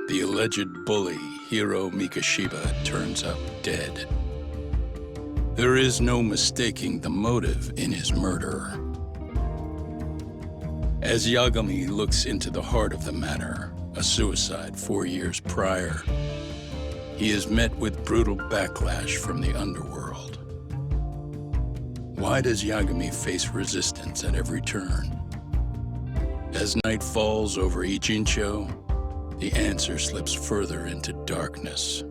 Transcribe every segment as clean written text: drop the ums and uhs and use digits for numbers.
The alleged bully, Hiro Mikashiba, turns up dead. There is no mistaking the motive in his murder. As Yagami looks into the heart of the matter, a suicide 4 years prior, he is met with brutal backlash from the underworld. Why does Yagami face resistance at every turn? As night falls over Ichincho, the answer slips further into darkness.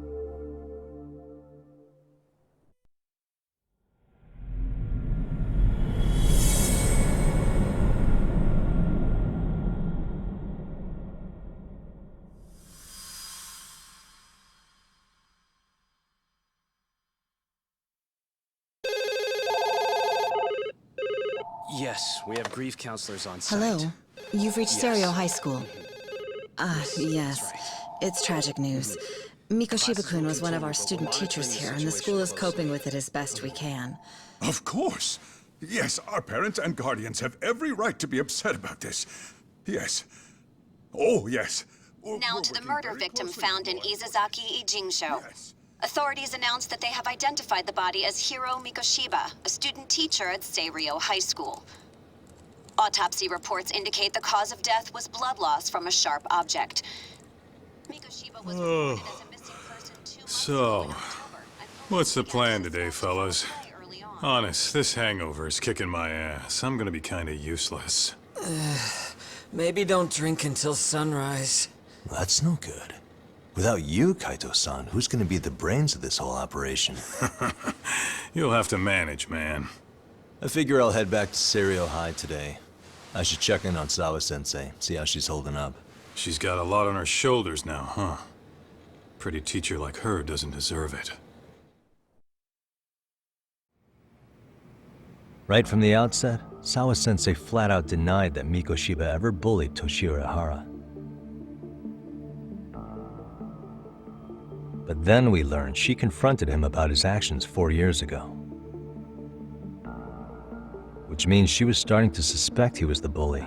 Yes, we have grief counselors on site. Hello. You've reached Yes. Stereo High School. Yes. That's right. It's tragic news. Mikoshiba-kun was one of our student teachers here, and the school is coping with it as best we can. Of course. Yes, our parents and guardians have every right to be upset about this. Yes. Oh, yes. Now to the murder victim found in Izazaki Ijinsho. Yes. Authorities announced that they have identified the body as Hiro Mikoshiba, a student teacher at Seirio High School. Autopsy reports indicate the cause of death was blood loss from a sharp object. Mikoshiba was reported as a missing person 2 months So, ago in October, and what's the police plan began today, to fellas? suspect early on. Honest, this hangover is kicking my ass. I'm gonna be kinda useless. Maybe don't drink until sunrise. That's no good. Without you, Kaito-san, who's gonna be the brains of this whole operation? You'll have to manage, man. I figure I'll head back to Seirio High today. I should check in on Sawa-sensei, see how she's holding up. She's got a lot on her shoulders now, huh? Pretty teacher like her doesn't deserve it. Right from the outset, Sawa-sensei flat out denied that Mikoshiba ever bullied Toshiro Ihara. But then we learned she confronted him about his actions 4 years ago. Which means she was starting to suspect he was the bully.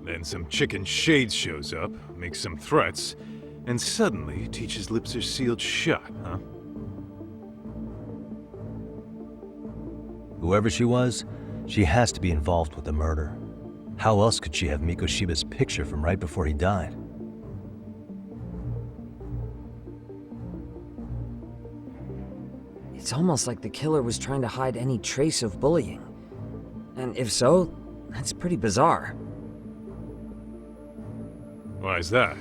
Then some chicken shades shows up, makes some threats, and suddenly Teach's lips are sealed shut, huh? Whoever she was, she has to be involved with the murder. How else could she have Mikoshiba's picture from right before he died? It's almost like the killer was trying to hide any trace of bullying. And if so, that's pretty bizarre. Why is that?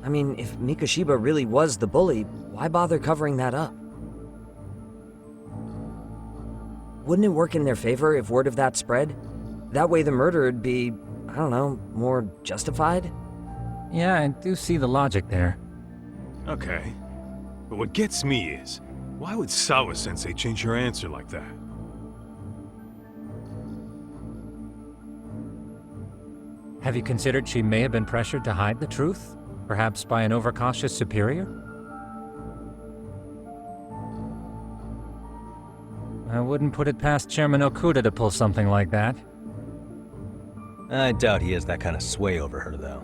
I mean, if Mikoshiba really was the bully, why bother covering that up? Wouldn't it work in their favor if word of that spread? That way the murder would be, I don't know, more justified? Yeah, I do see the logic there. Okay. But what gets me is, why would Sawa-sensei change her answer like that? Have you considered she may have been pressured to hide the truth? Perhaps by an overcautious superior? I wouldn't put it past Chairman Okuda to pull something like that. I doubt he has that kind of sway over her, though.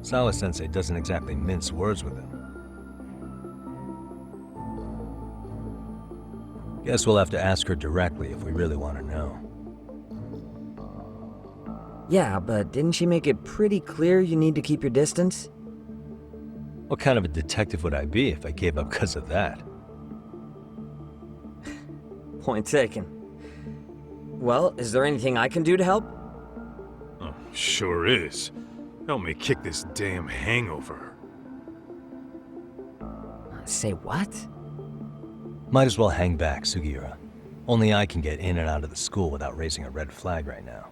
Sawa-sensei doesn't exactly mince words with him. Guess we'll have to ask her directly if we really want to know. Yeah, but didn't she make it pretty clear you need to keep your distance? What kind of a detective would I be if I gave up because of that? Point taken. Well, is there anything I can do to help? Oh, sure is. Help me kick this damn hangover. Say what? Might as well hang back, Sugiura. Only I can get in and out of the school without raising a red flag right now.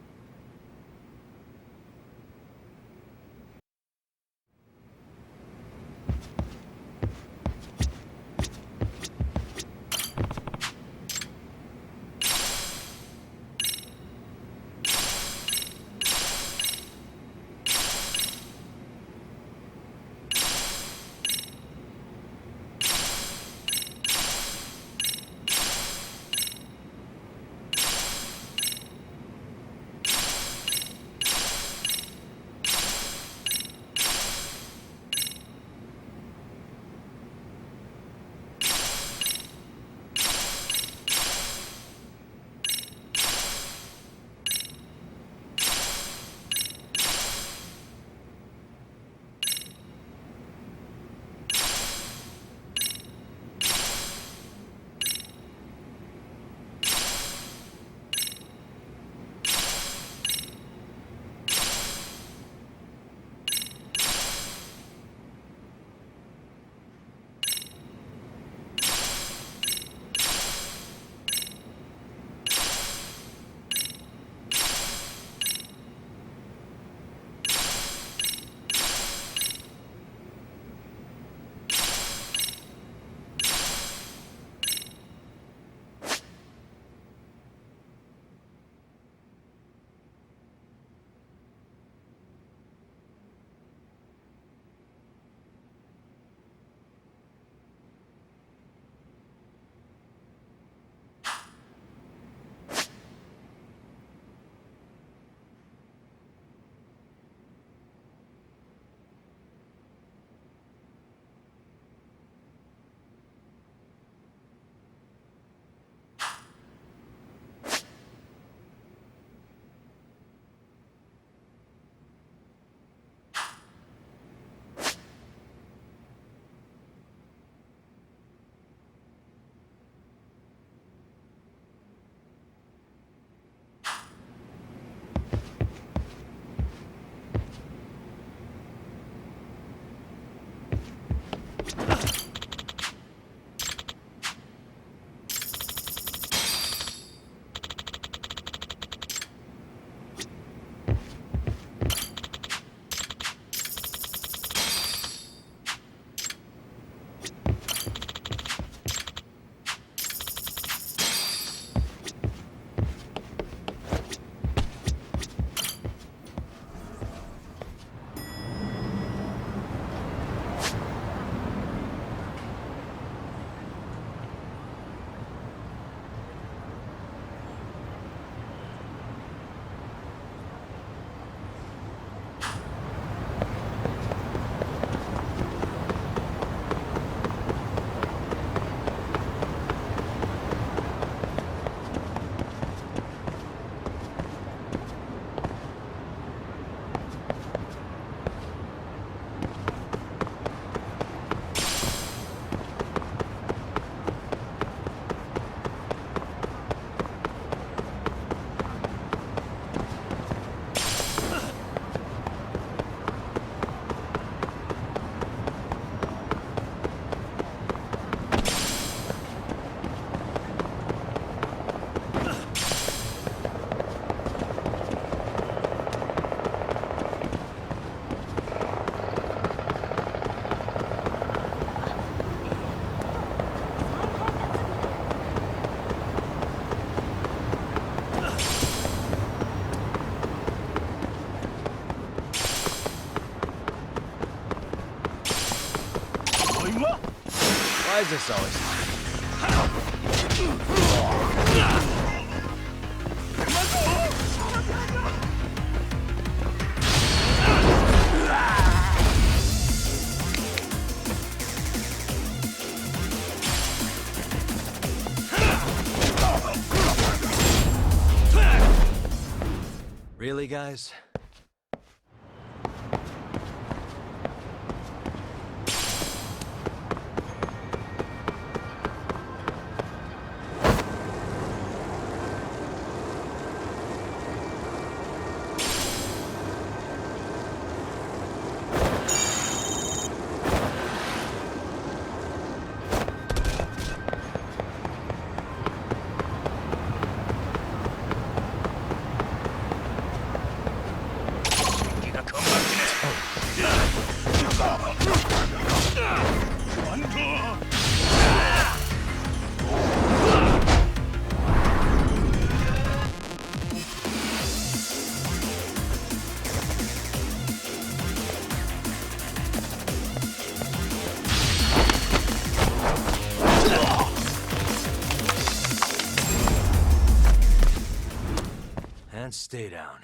Why is this always... Really, guys? And stay down.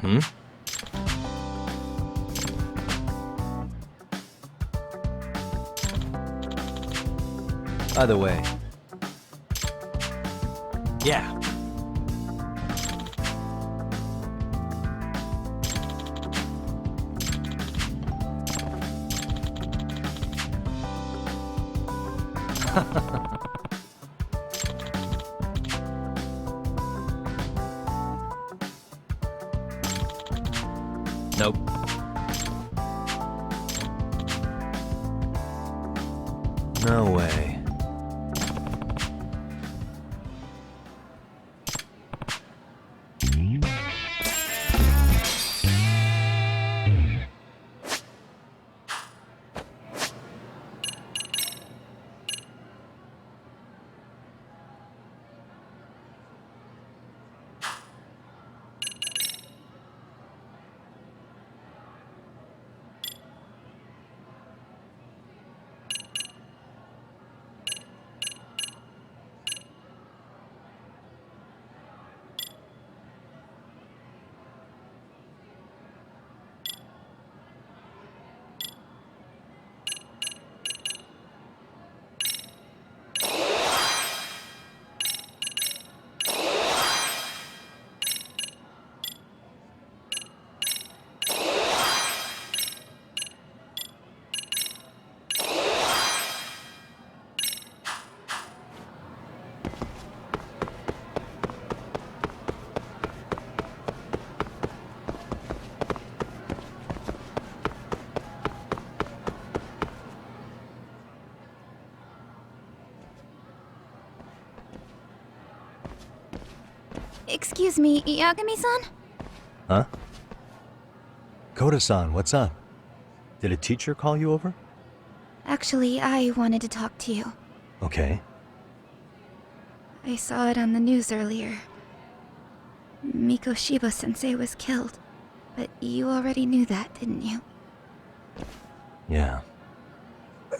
Hmm? By the way... Yeah. Nope. No way. Excuse me, Yagami-san? Huh? Koda-san, what's up? Did a teacher call you over? Actually, I wanted to talk to you. Okay. I saw it on the news earlier. Mikoshiba-sensei was killed. But you already knew that, didn't you? Yeah. I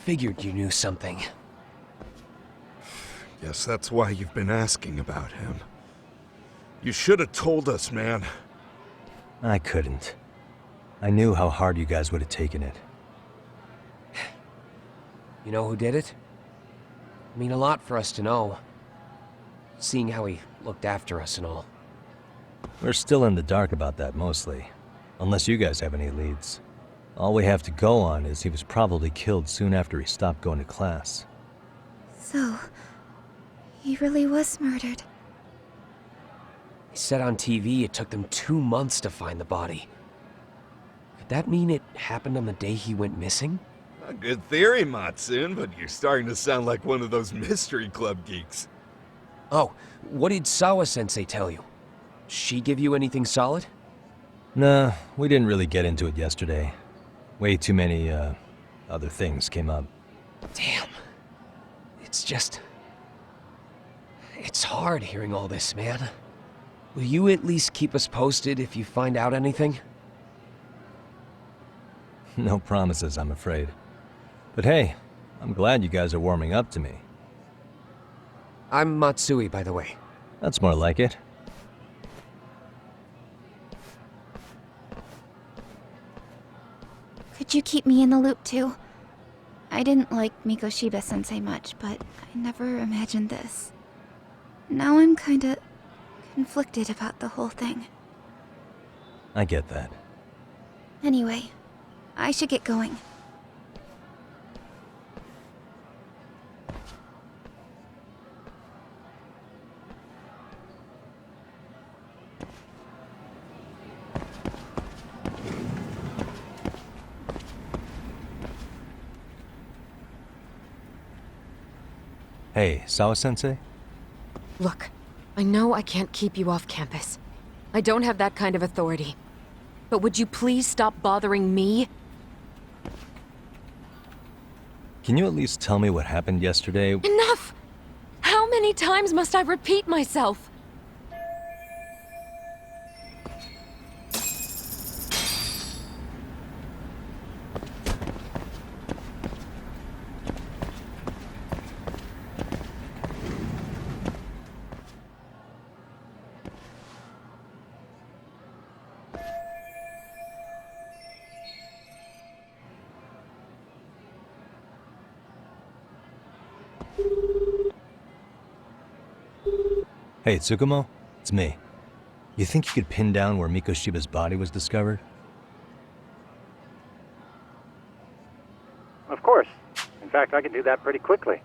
figured you knew something. Guess that's why you've been asking about him. You should have told us, man. I couldn't. I knew how hard you guys would have taken it. You know who did it? I mean a lot for us to know. Seeing how he looked after us and all. We're still in the dark about that mostly. Unless you guys have any leads. All we have to go on is he was probably killed soon after he stopped going to class. So, he really was murdered. He said on TV it took them 2 months to find the body. Could that mean it happened on the day he went missing? A good theory, Matsun, but you're starting to sound like one of those mystery club geeks. Oh, what did Sawa-sensei tell you? She give you anything solid? Nah, we didn't really get into it yesterday. Way too many, other things came up. Damn. It's just... It's hard hearing all this, man. Will you at least keep us posted if you find out anything? No promises, I'm afraid. But hey, I'm glad you guys are warming up to me. I'm Matsui, by the way. That's more like it. Could you keep me in the loop too? I didn't like Mikoshiba-sensei much, but I never imagined this. Now I'm kinda conflicted about the whole thing. I get that. Anyway, I should get going. Hey, Sawa-sensei? Look, I know I can't keep you off campus. I don't have that kind of authority. But would you please stop bothering me? Can you at least tell me what happened yesterday? Enough! How many times must I repeat myself? Hey, Tsukumo? It's me. You think you could pin down where Mikoshiba's body was discovered? Of course. In fact, I can do that pretty quickly.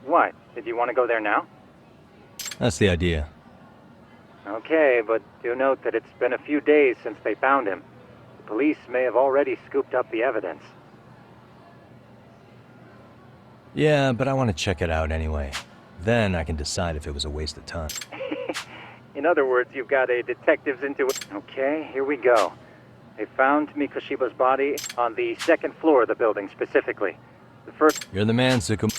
What? Did you want to go there now? That's the idea. Okay, but do note that it's been a few days since they found him. The police may have already scooped up the evidence. Yeah, but I want to check it out anyway. Then I can decide if it was a waste of time. In other words, you've got a detective's intuition. Okay, here we go. They found Mikoshiba's body on the second floor of the building, specifically. The first... You're the man, Tsukumo.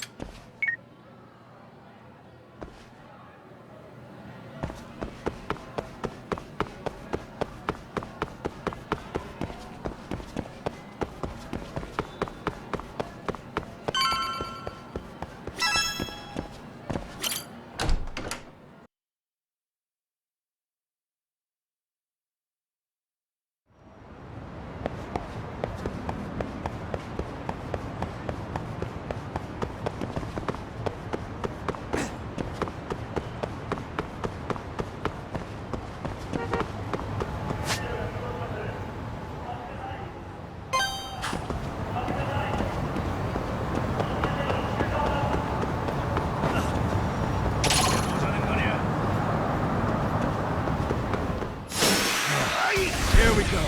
Here we go.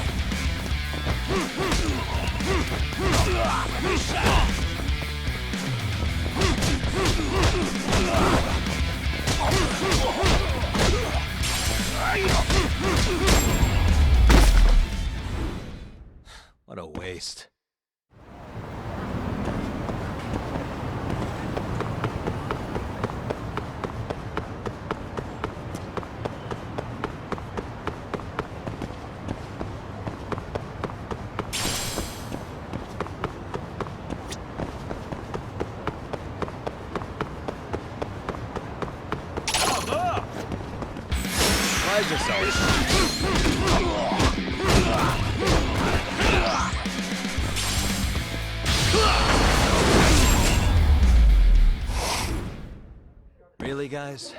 disguise yourself. Really, guys?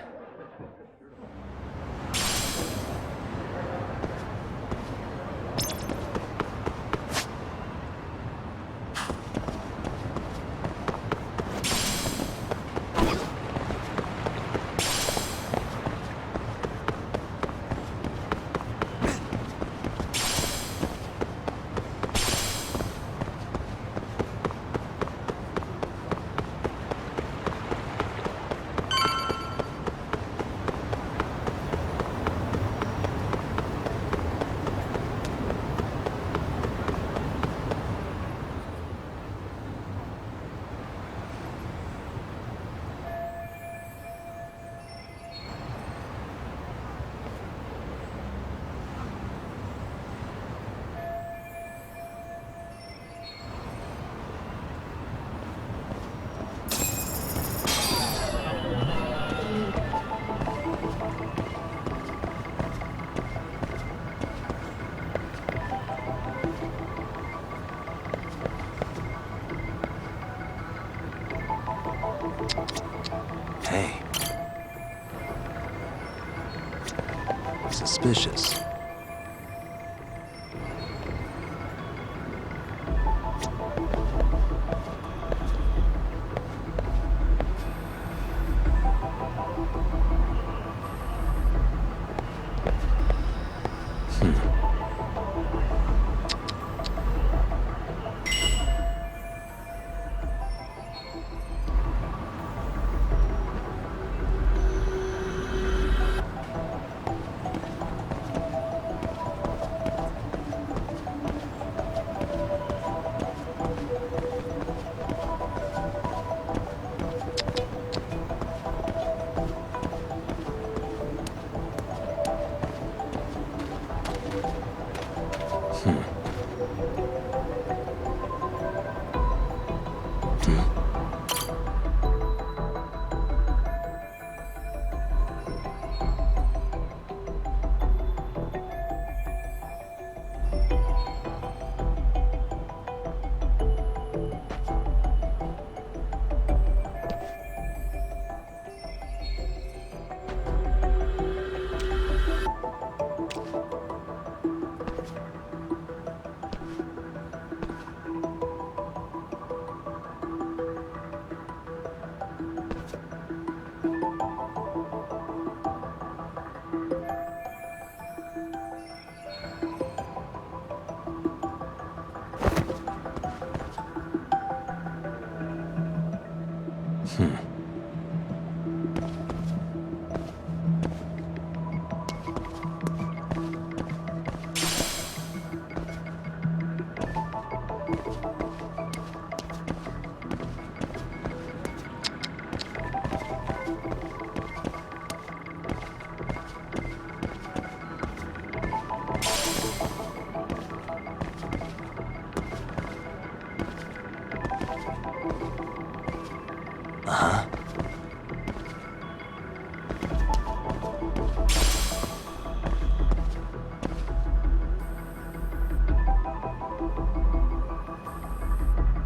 Hey. Suspicious.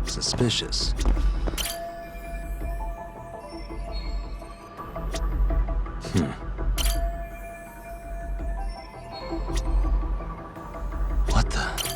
Suspicious. What the?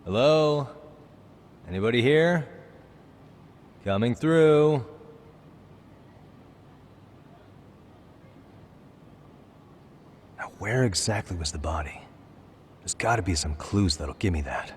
Hello? Anybody here? Coming through. Now, where exactly was the body? There's gotta be some clues that'll give me that.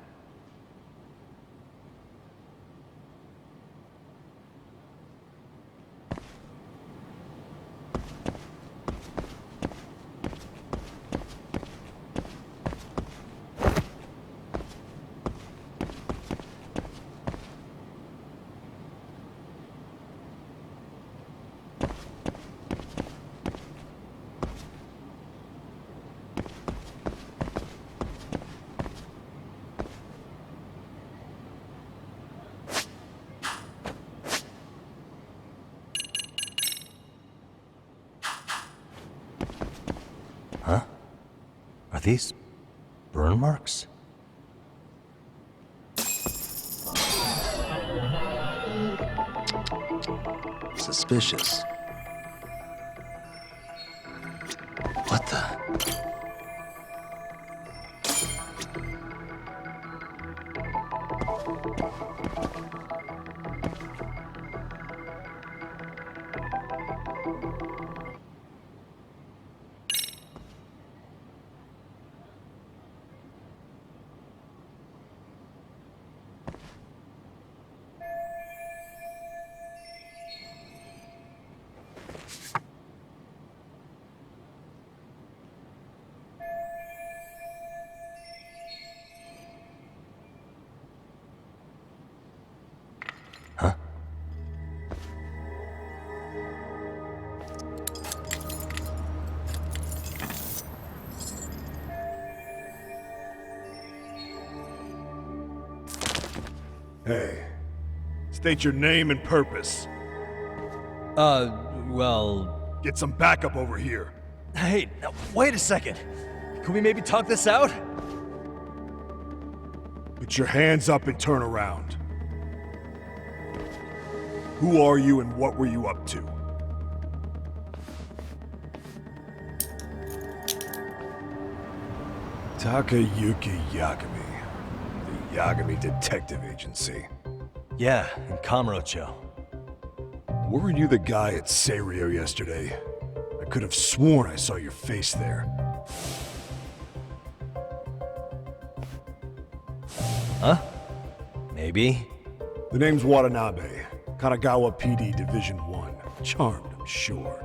Huh? Are these burn marks? Suspicious. What the? Huh? Hey, state your name and purpose. Well... Get some backup over here. Hey, now, wait a second. Can we maybe talk this out? Put your hands up and turn around. Who are you and what were you up to? Takayuki Yagami. The Yagami Detective Agency. Yeah, in Kamurocho. Weren't you the guy at Seirio yesterday? I could have sworn I saw your face there. Huh? Maybe. The name's Watanabe. Kanagawa PD Division 1. Charmed, I'm sure.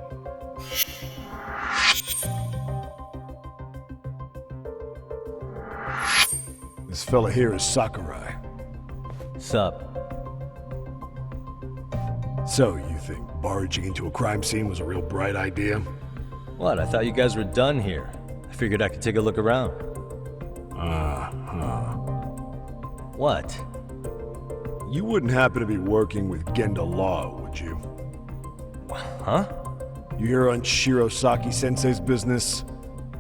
This fella here is Sakurai. Sup? So, you think barging into a crime scene was a real bright idea? What? I thought you guys were done here. I figured I could take a look around. What? You wouldn't happen to be working with Genda Law, would you? Huh? You hear on Shirosaki-sensei's business?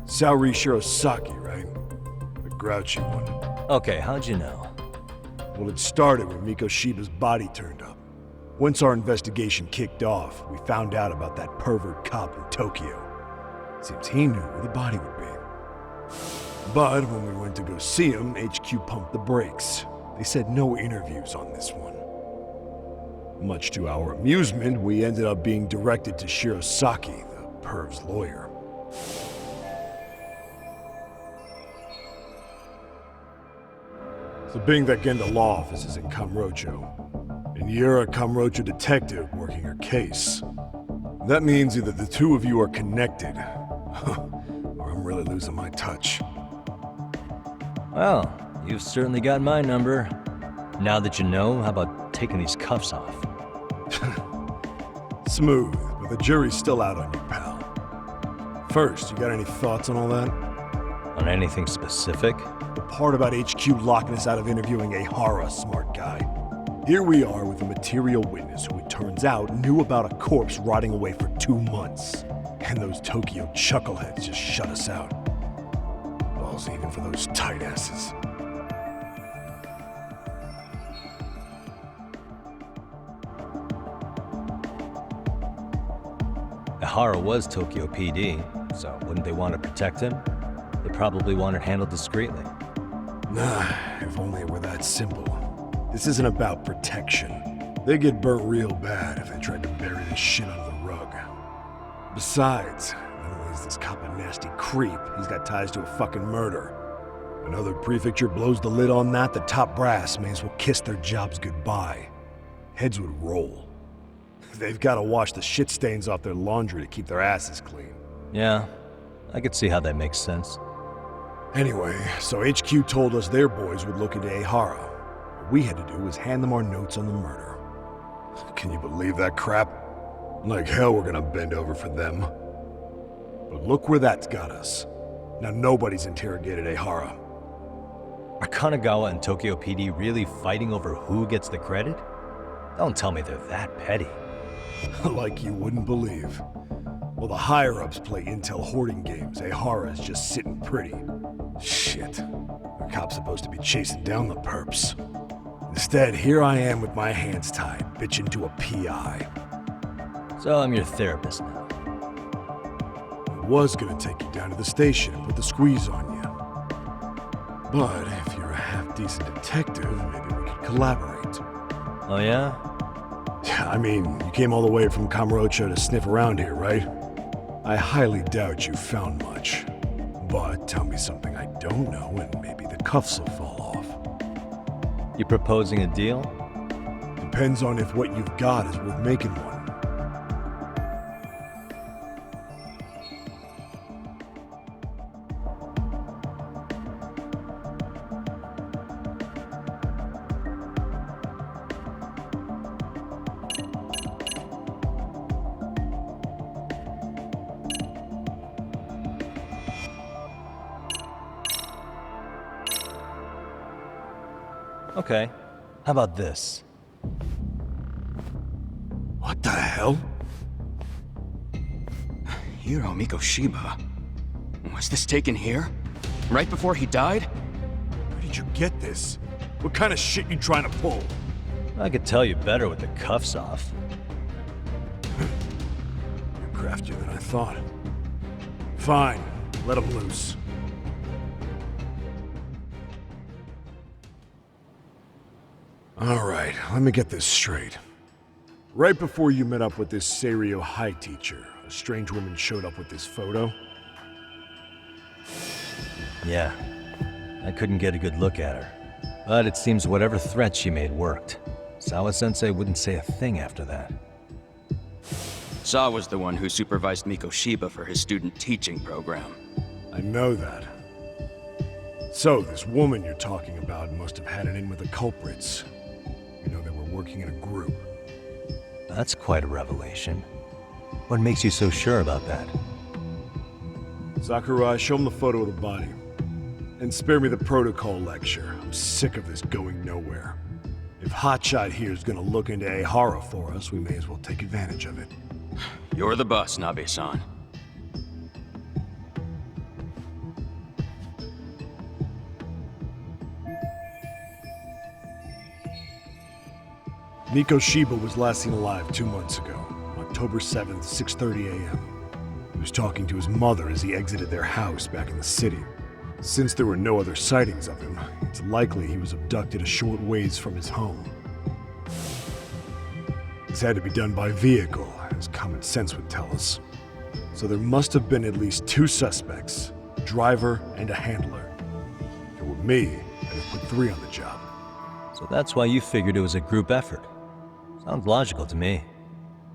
Saori Shirosaki, right? The grouchy one. Okay, how'd you know? Well, it started when Mikoshiba's body turned up. Once our investigation kicked off, we found out about that pervert cop in Tokyo. Seems he knew where the body would be. But when we went to go see him, HQ pumped the brakes. They said no interviews on this one. Much to our amusement, we ended up being directed to Shirosaki, the perv's lawyer. So being that Genda law office is in Kamurocho, and you're a Kamurocho detective working her case, that means either the two of you are connected, or I'm really losing my touch. Well, you've certainly got my number. Now that you know, how about taking these cuffs off? Smooth, but the jury's still out on you, pal. First, you got any thoughts on all that? On anything specific? The part about HQ locking us out of interviewing a Hara, smart guy. Here we are with a material witness who it turns out knew about a corpse rotting away for 2 months. And those Tokyo chuckleheads just shut us out. Balls even for those tight asses. Hara was Tokyo PD, so wouldn't they want to protect him? They probably want it handled discreetly. Nah, if only it were that simple. This isn't about protection. They get burnt real bad if they tried to bury this shit under the rug. Besides, not only is this cop a nasty creep, he's got ties to a fucking murder. Another prefecture blows the lid on that, the top brass may as well kiss their jobs goodbye. Heads would roll. They've got to wash the shit stains off their laundry to keep their asses clean. Yeah, I could see how that makes sense. Anyway, so HQ told us their boys would look into Ehara. What we had to do was hand them our notes on the murder. Can you believe that crap? Like hell we're gonna bend over for them. But look where that's got us. Now nobody's interrogated Ehara. Are Kanagawa and Tokyo PD really fighting over who gets the credit? Don't tell me they're that petty. Like you wouldn't believe. Well, the higher-ups play intel hoarding games. Ehara's just sitting pretty. Shit. The cop's supposed to be chasing down the perps. Instead, here I am with my hands tied, bitching to a PI. So I'm your therapist now. I was gonna take you down to the station and put the squeeze on you. But if you're a half-decent detective, maybe we could collaborate. Oh yeah? I mean, you came all the way from Kamurocho to sniff around here, right? I highly doubt you found much. But tell me something I don't know and maybe the cuffs will fall off. You proposing a deal? Depends on if what you've got is worth making one. Okay. How about this? What the hell? Hiro Mikoshiba. Was this taken here? Right before he died? Where did you get this? What kind of shit you trying to pull? I could tell you better with the cuffs off. You're craftier than I thought. Fine, let him loose. All right, let me get this straight. Right before you met up with this Seiryo High teacher, a strange woman showed up with this photo? Yeah. I couldn't get a good look at her. But it seems whatever threat she made worked. Sawa-sensei wouldn't say a thing after that. Saw was the one who supervised Mikoshiba for his student teaching program. I know that. So, this woman you're talking about must have had it in with the culprits. You know, they were working in a group. That's quite a revelation. What makes you so sure about that? Sakurai, show him the photo of the body. And spare me the protocol lecture. I'm sick of this going nowhere. If Hotshot here's gonna look into Ehara for us, we may as well take advantage of it. You're the boss, Nabe-san. Mikoshiba was last seen alive 2 months ago, October 7th, 6:30 a.m. He was talking to his mother as he exited their house back in the city. Since there were no other sightings of him, it's likely he was abducted a short ways from his home. This had to be done by vehicle, as common sense would tell us. So there must have been at least 2 suspects, a driver and a handler. If it were me, I'd have put 3 on the job. So that's why you figured it was a group effort. Sounds logical to me.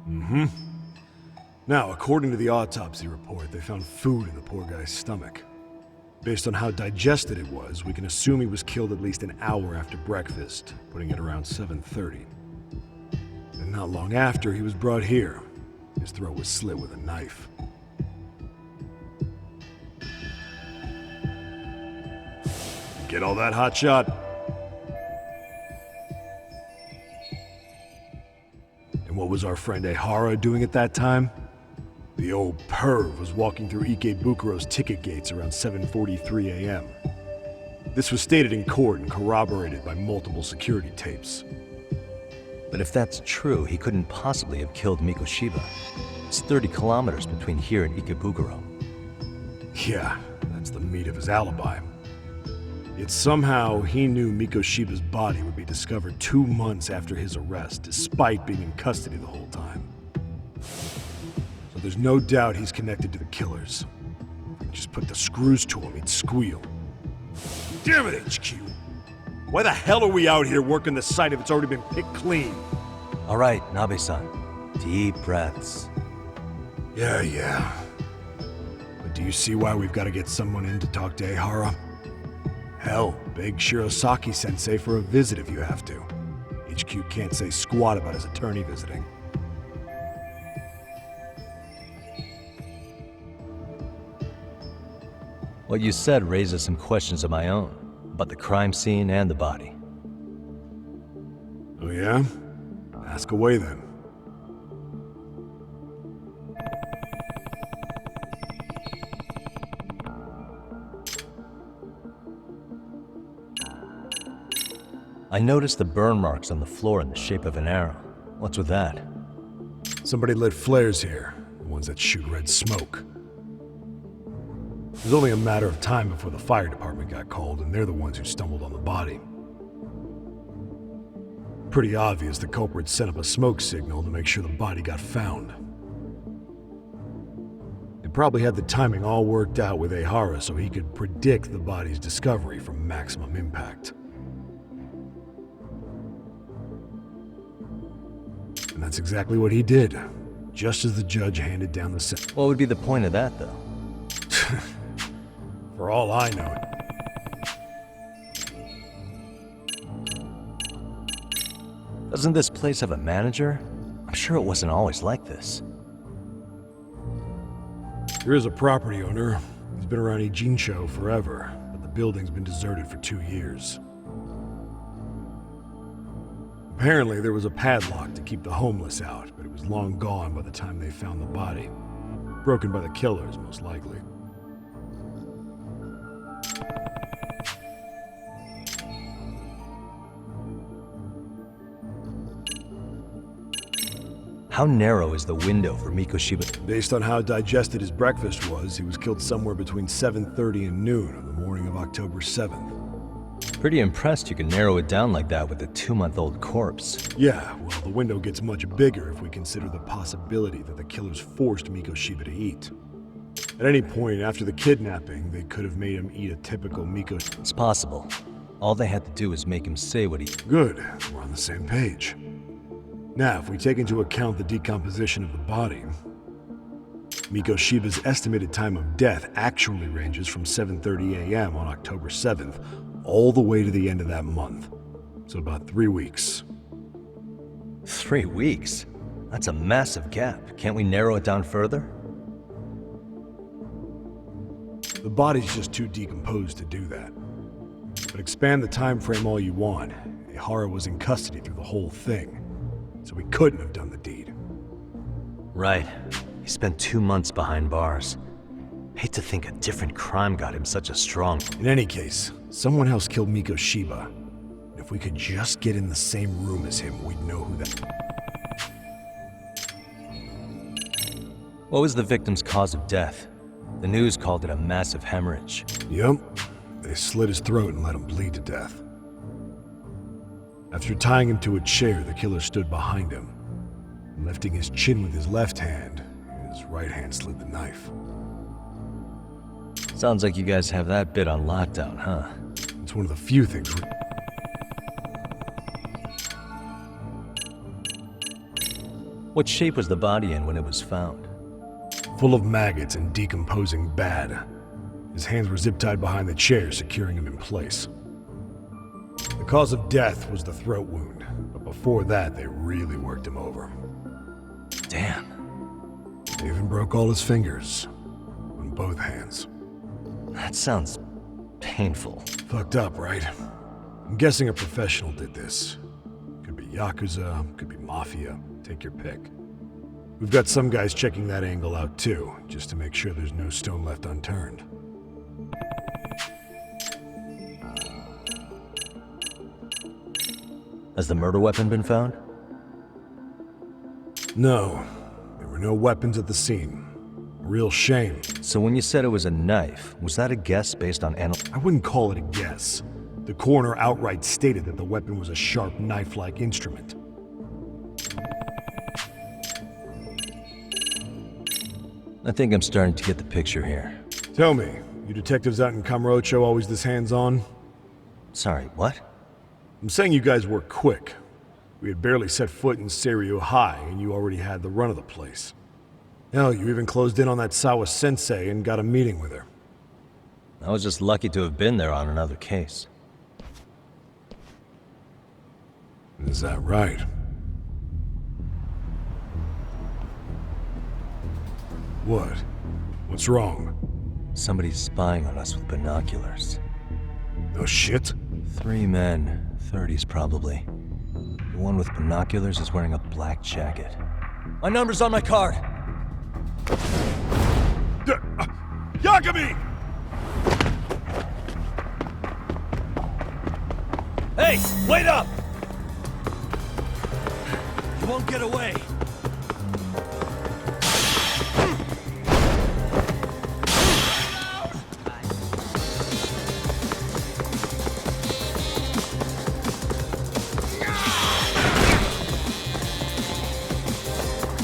Mm-hmm. Now, according to the autopsy report, they found food in the poor guy's stomach. Based on how digested it was, we can assume he was killed at least an hour after breakfast, putting it around 7:30. And not long after, he was brought here. His throat was slit with a knife. Get all that, hotshot? And what was our friend Ehara doing at that time? The old perv was walking through Ikebukuro's ticket gates around 7:43 a.m. This was stated in court and corroborated by multiple security tapes. But if that's true, he couldn't possibly have killed Mikoshiba. It's 30 kilometers between here and Ikebukuro. Yeah, that's the meat of his alibi. Yet somehow he knew Mikoshiba's body would be discovered 2 months after his arrest, despite being in custody the whole time. So there's no doubt he's connected to the killers. If we could just put the screws to him, he'd squeal. Damn it, HQ! Why the hell are we out here working the site if it's already been picked clean? All right, Nabe-san. Deep breaths. Yeah. But do you see why we've got to get someone in to talk to Ehara? Hell, beg Shirosaki-sensei for a visit if you have to. HQ can't say squat about his attorney visiting. What you said raises some questions of my own, about the crime scene and the body. Oh yeah? Ask away then. I noticed the burn marks on the floor in the shape of an arrow. What's with that? Somebody lit flares here, the ones that shoot red smoke. It was only a matter of time before the fire department got called, and they're the ones who stumbled on the body. Pretty obvious the culprit set up a smoke signal to make sure the body got found. They probably had the timing all worked out with Ehara so he could predict the body's discovery from maximum impact. And that's exactly what he did, just as the judge handed down the sentence. What would be the point of that, though? For all I know. Doesn't this place have a manager? I'm sure it wasn't always like this. There is a property owner. He's been around Ijincho forever, but the building's been deserted for 2 years. Apparently, there was a padlock to keep the homeless out, but it was long gone by the time they found the body. Broken by the killers, most likely. How narrow is the window for Mikoshiba? Based on how digested his breakfast was, he was killed somewhere between 7:30 and noon on the morning of October 7th. Pretty impressed you can narrow it down like that with a 2-month-old corpse. Yeah, well, the window gets much bigger if we consider the possibility that the killers forced Mikoshiba to eat. At any point after the kidnapping, they could have made him eat a typical Mikoshiba. It's possible. All they had to do was make him say what he... Good, we're on the same page. Now, if we take into account the decomposition of the body, Mikoshiba's estimated time of death actually ranges from 7:30 a.m. on October 7th all the way to the end of that month. So about 3 weeks. 3 weeks? That's a massive gap. Can't we narrow it down further? The body's just too decomposed to do that. But expand the time frame all you want. Ehara was in custody through the whole thing. So he couldn't have done the deed. Right. He spent 2 months behind bars. Hate to think a different crime got him such a strong... In any case, someone else killed Mikoshiba. And if we could just get in the same room as him, we'd know who that... What was the victim's cause of death? The news called it a massive hemorrhage. Yep. They slit his throat and let him bleed to death. After tying him to a chair, the killer stood behind him. Lifting his chin with his left hand, His right hand slid the knife. Sounds like you guys have that bit on lockdown, huh? It's one of the few things What shape was the body in when it was found? full of maggots and decomposing bad. His hands were zip-tied behind the chair, securing him in place. The cause of death was the throat wound, but before that, they really worked him over. Damn. They even broke all his fingers, on both hands. That sounds painful. Fucked up, right? I'm guessing a professional did this. Could be Yakuza, could be Mafia, take your pick. We've got some guys checking that angle out too, just to make sure there's no stone left unturned. Has the murder weapon been found? No, there were no weapons at the scene. A real shame. So when you said it was a knife, was that a guess based on I wouldn't call it a guess. The coroner outright stated that the weapon was a sharp knife-like instrument. I think I'm starting to get the picture here. Tell me, you detectives out in Kamurocho always this hands-on? Sorry, what? I'm saying you guys work quick. We had barely set foot in Seiryu High, and you already had the run of the place. Hell, you even closed in on that Sawa-sensei and got a meeting with her. I was just lucky to have been there on another case. Is that right? What? What's wrong? Somebody's spying on us with binoculars. No shit? 3 men, 30s probably. The one with binoculars is wearing a black jacket. My number's on my card! Yakami! Hey, wait up! You won't get away.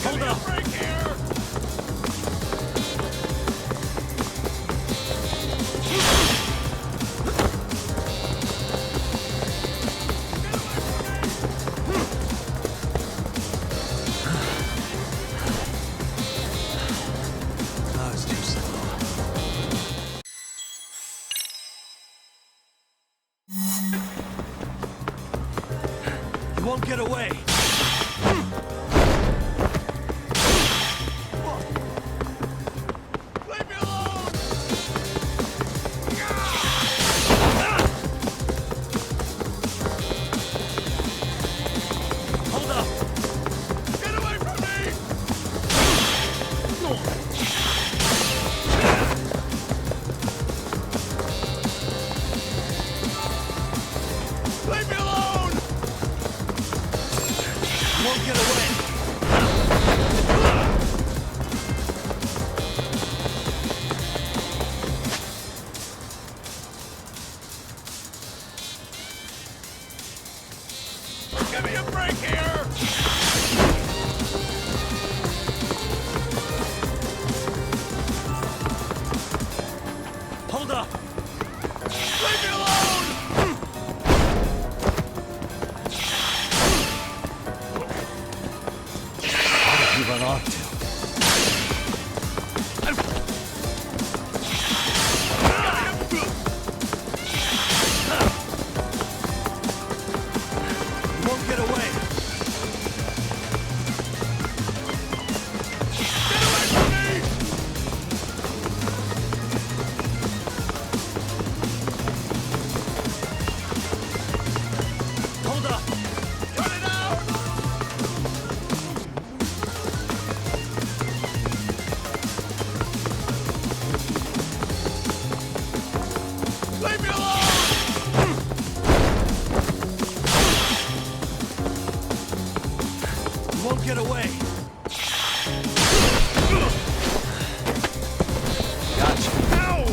Hold up! You won't get away. Hold up. Get away from me. Leave me alone. You won't get away. Give me a break here! Hold up! Leave me alone! How did you run off to? You won't get away. Get away from me! Hold up! Cut it out! Leave me alone! You won't get away. Gotcha. Ow!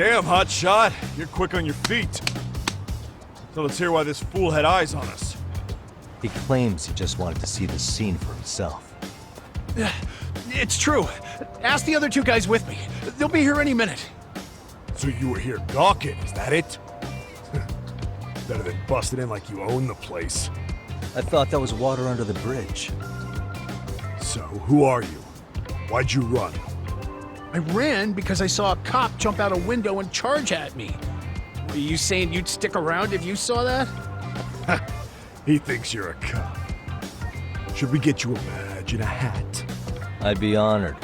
Damn, hotshot. You're quick on your feet. So let's hear why this fool had eyes on us. He claims he just wanted to see the scene for himself. It's true. Ask the other two guys with me. They'll be here any minute. So you were here gawking, is that it? Better than busting in like you own the place. I thought that was water under the bridge. So, who are you? Why'd you run? I ran because I saw a cop jump out a window and charge at me. Were you saying you'd stick around if you saw that? He thinks you're a cop. Should we get you a badge and a hat? I'd be honored.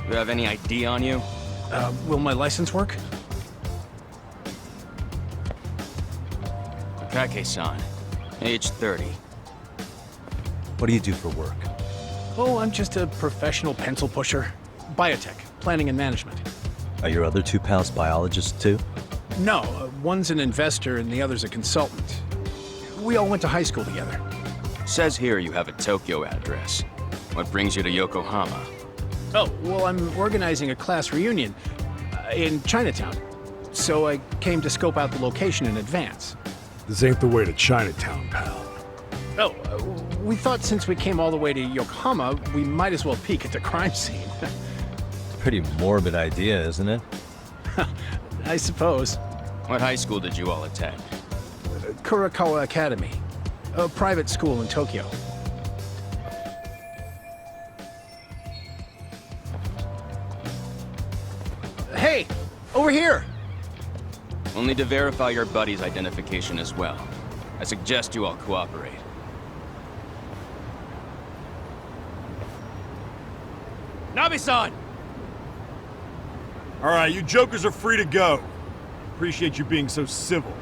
You have any ID on you? Will my license work? Kake-san, age 30. What do you do for work? Oh, I'm just a professional pencil pusher. Biotech, planning and management. Are your other two pals biologists too? No, one's an investor and the other's a consultant. We all went to high school together. Says here you have a Tokyo address. What brings you to Yokohama? Oh, well, I'm organizing a class reunion in Chinatown. So I came to scope out the location in advance. This ain't the way to Chinatown, pal. Oh, we thought since we came all the way to Yokohama, we might as well peek at the crime scene. Pretty morbid idea, isn't it? I suppose. What high school did you all attend? Kurakawa Academy, a private school in Tokyo. Hey, over here! We'll need to verify your buddy's identification as well. I suggest you all cooperate. Nabe-san! All right, you jokers are free to go. Appreciate you being so civil.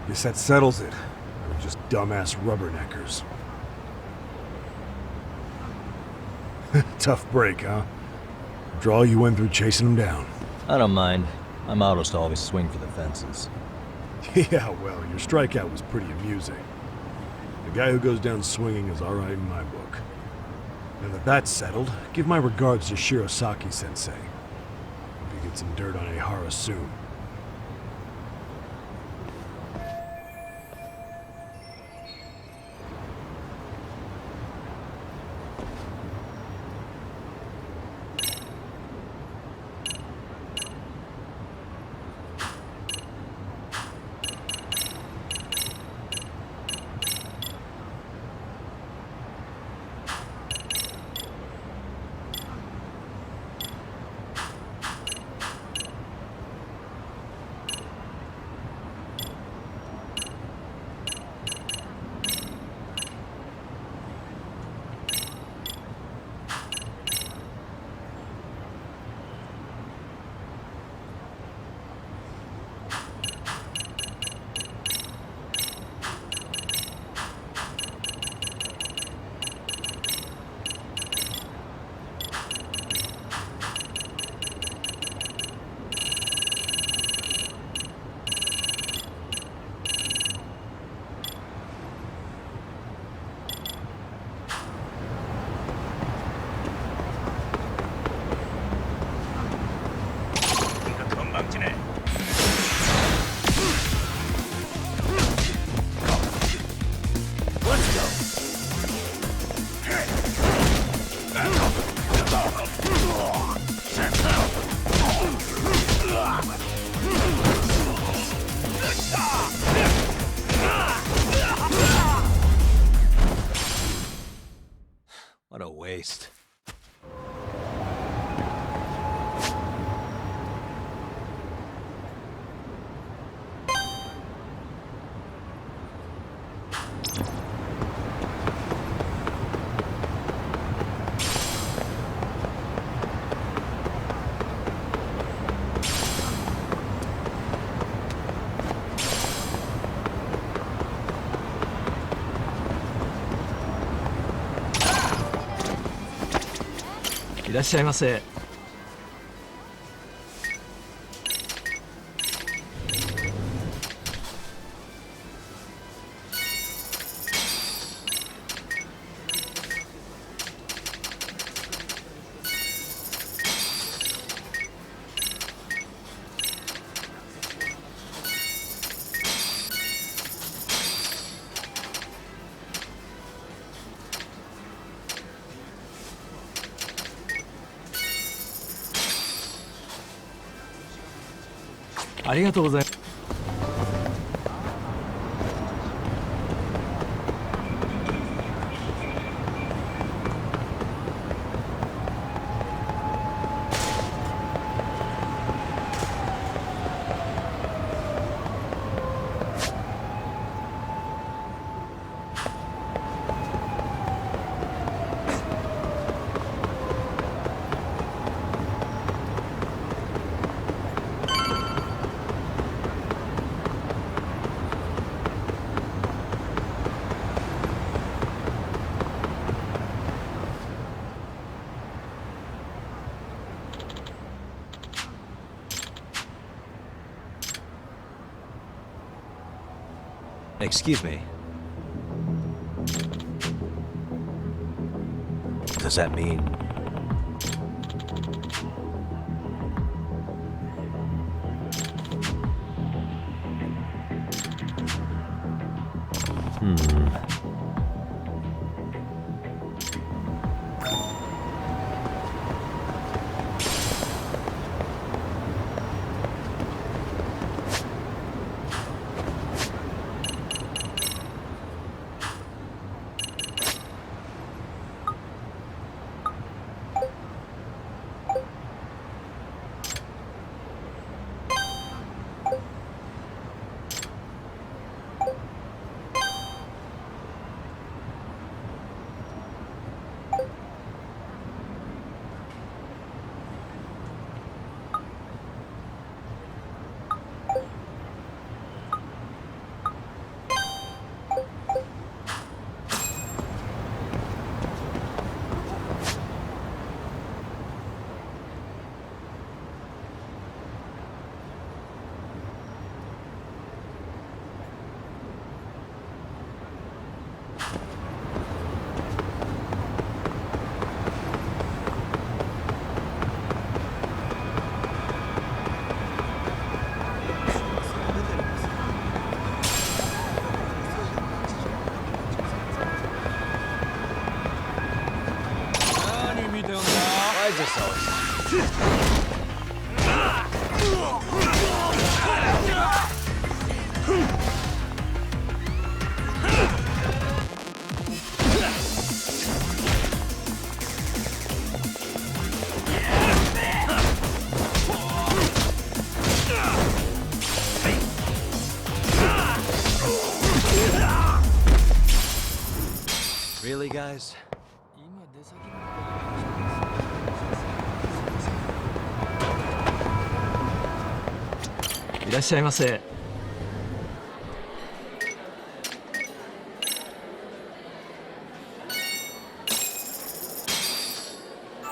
Guess that settles it. We're just dumbass rubberneckers. Tough break, huh? Draw you went through chasing them down. I don't mind. My motto's to always swing for the fences. Yeah, well, your strikeout was pretty amusing. The guy who goes down swinging is alright in my book. Now that that's settled, give my regards to Shirosaki-sensei. Hope you get some dirt on Ehara soon. What a waste.いらっしゃいませ。ありがとうございます。Excuse me. Does that mean... Why is this always... Really, guys? いらっしゃいませ。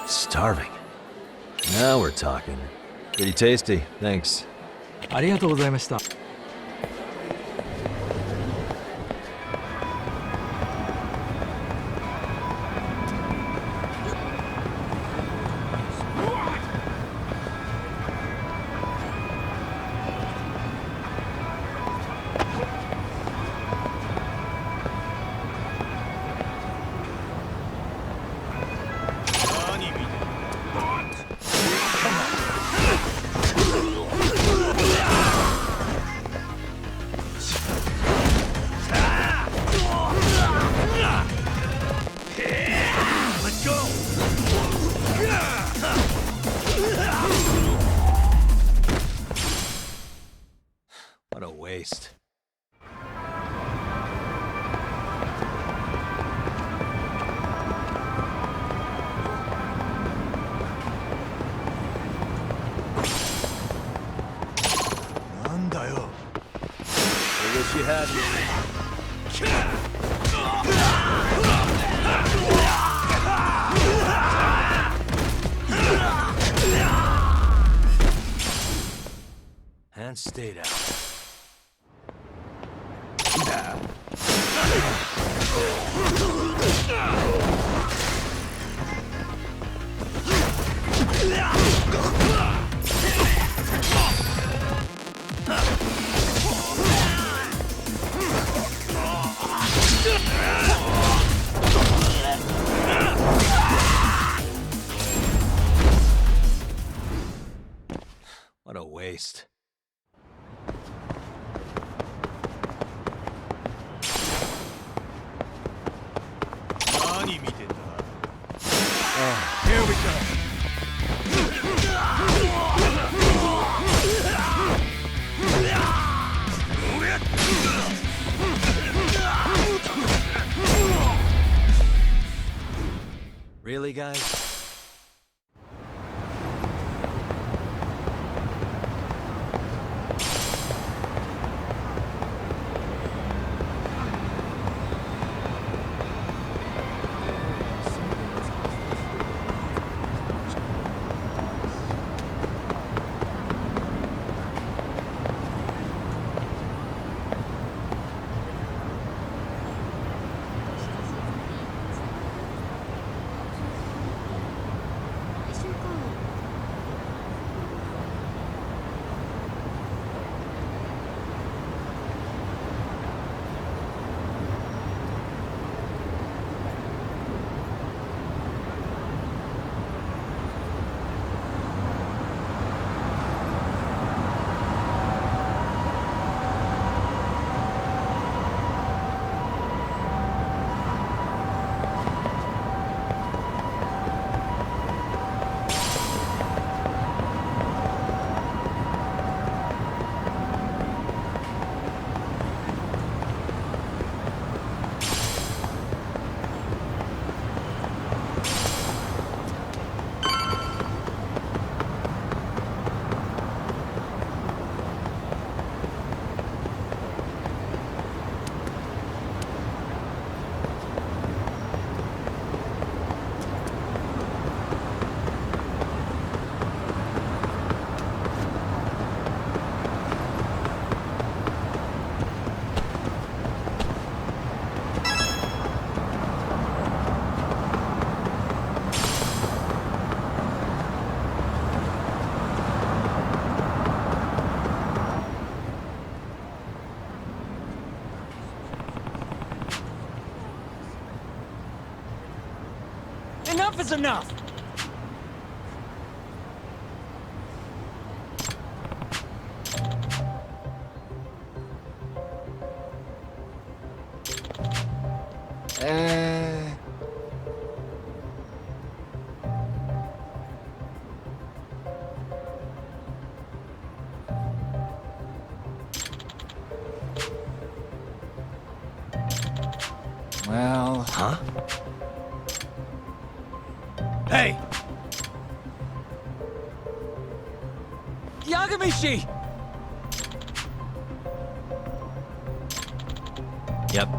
Starving. Now we're talking. Pretty tasty, thanks. ありがとうございました。What a waste. I wish you had me. And stayed out. What a waste. Really, guys? Enough is enough! Well... Huh? Hey! Yagamishi! Yep.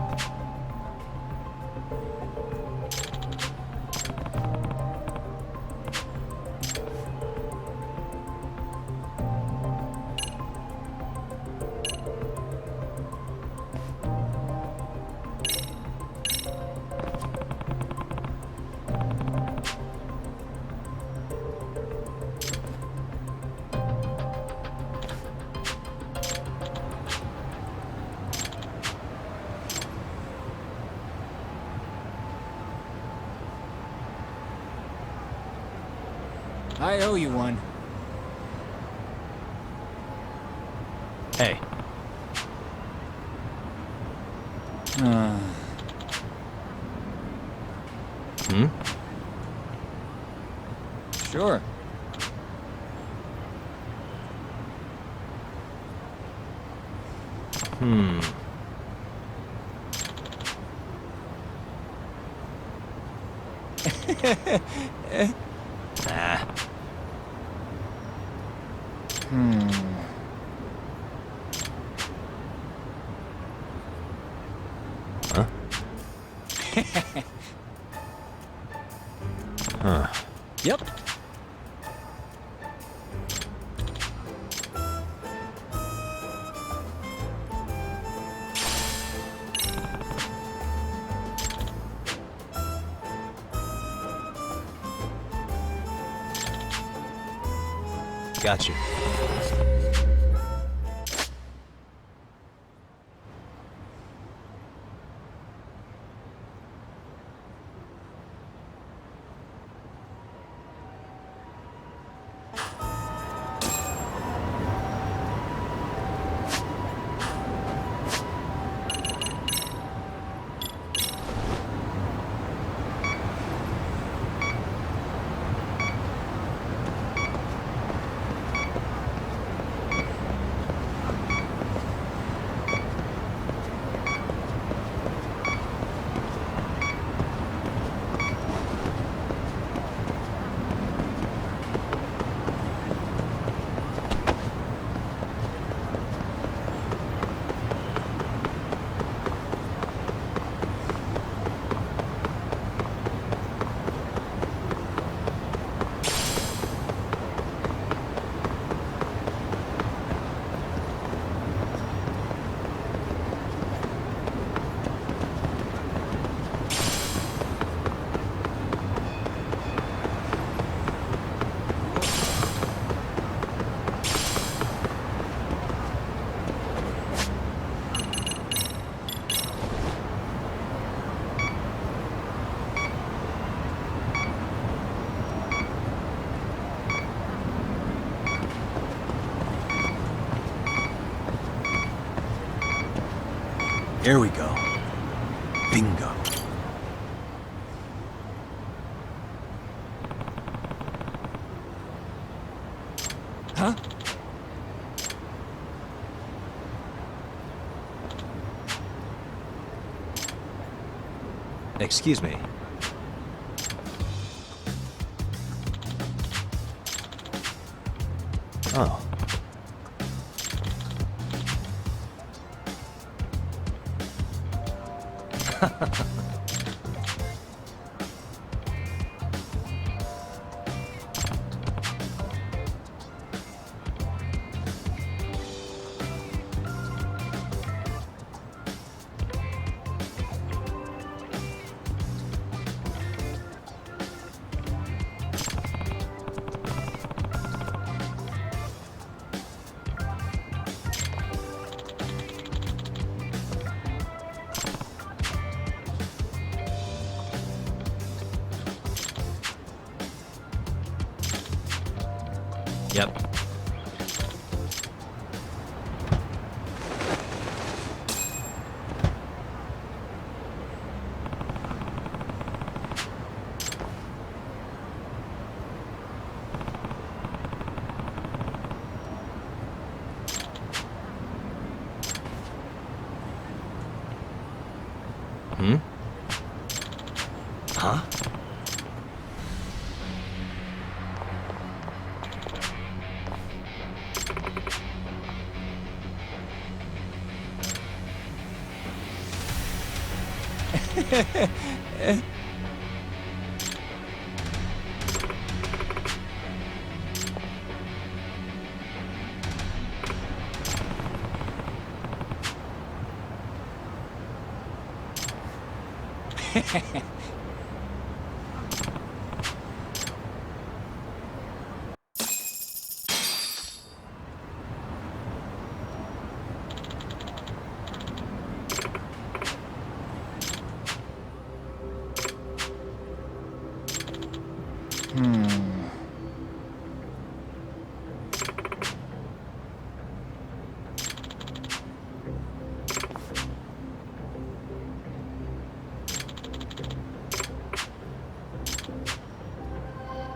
I owe you one. Hey. Hmm? Sure. Hmm. Nah. Huh? Huh. Yep. Got you. Here we go. Bingo. Huh? Excuse me. Oh. Yep. Hmm? Huh?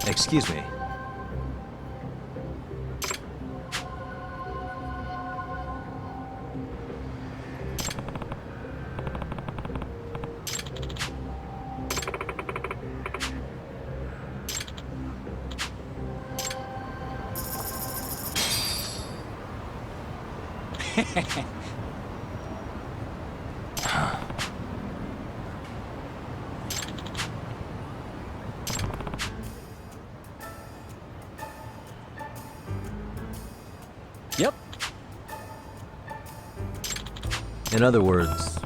Excuse me. Yep. In other words...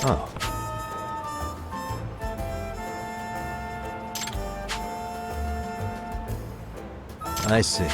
Oh. I see.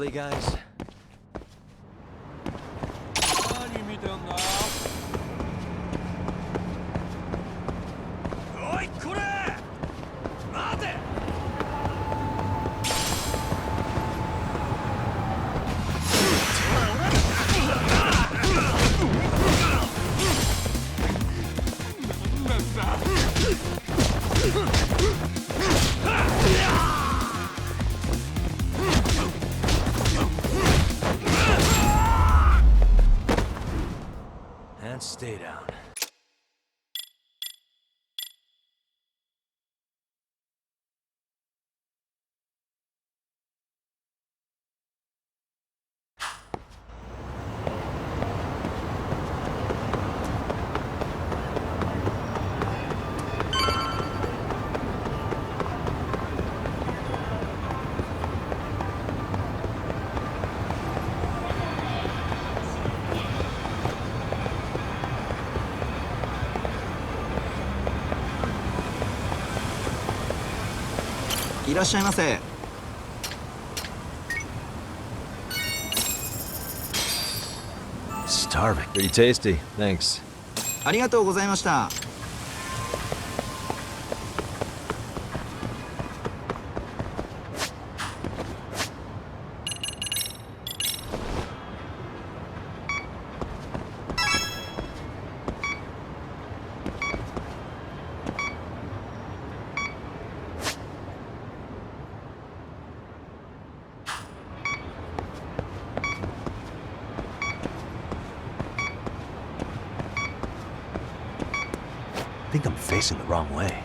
Really, guys? And stay down. Starving. Pretty tasty. Thanks. ありがとうございました。I think I'm facing the wrong way.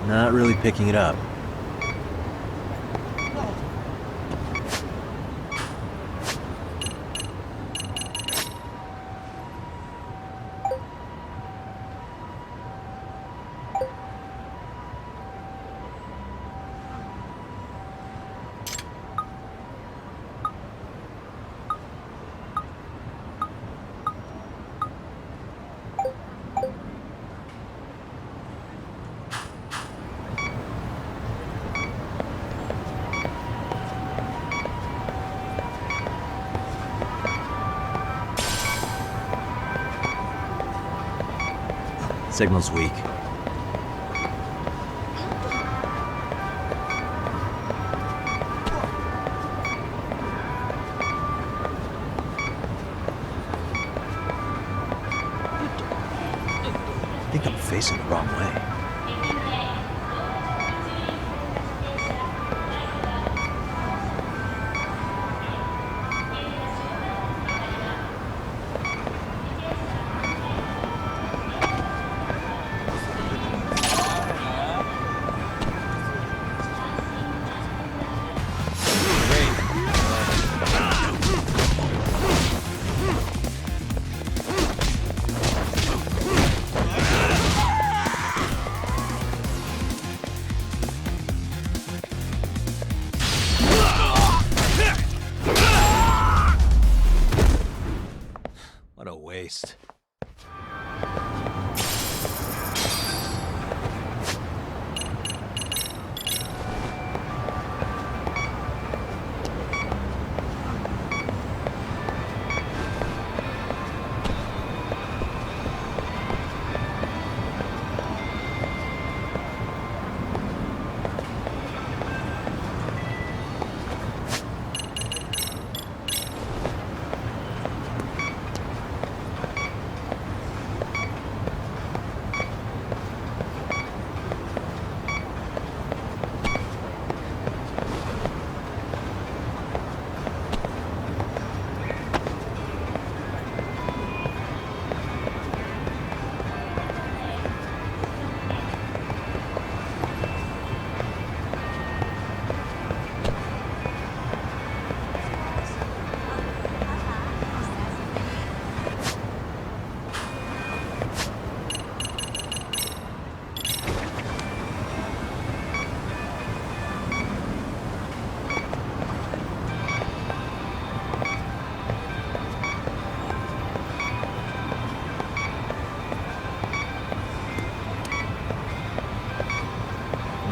Not really picking it up. Signal's weak. I think I'm facing the wrong way. What a waste.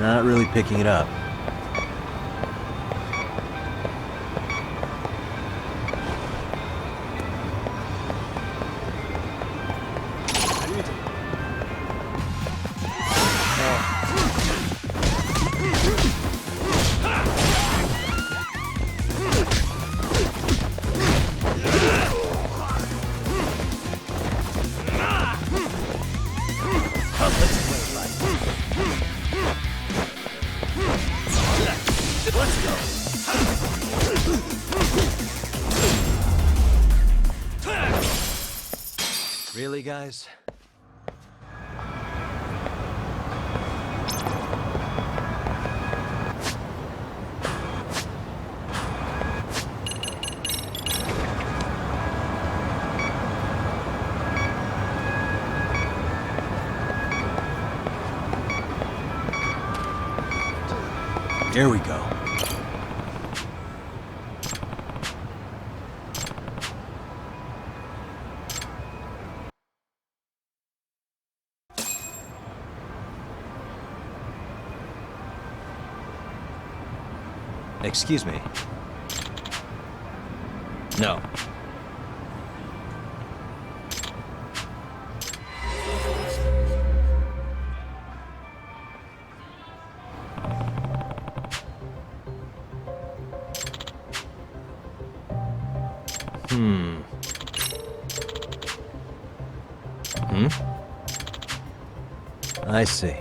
Not really picking it up. Really, guys? Here we go. Excuse me. No. Hmm. I see.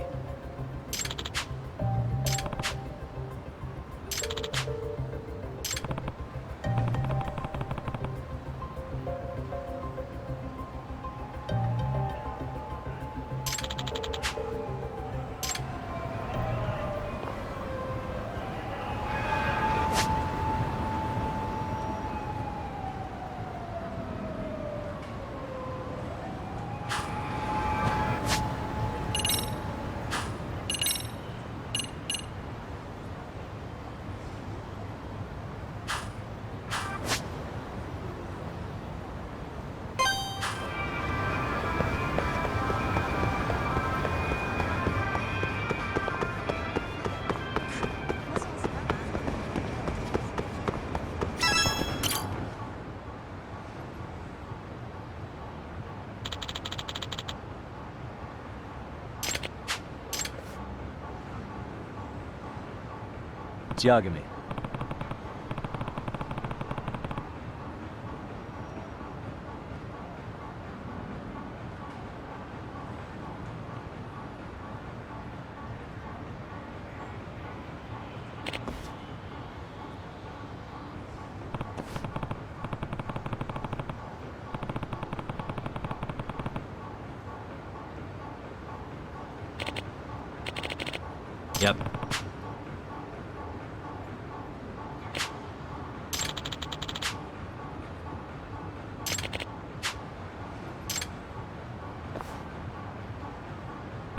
Yagami. Yep.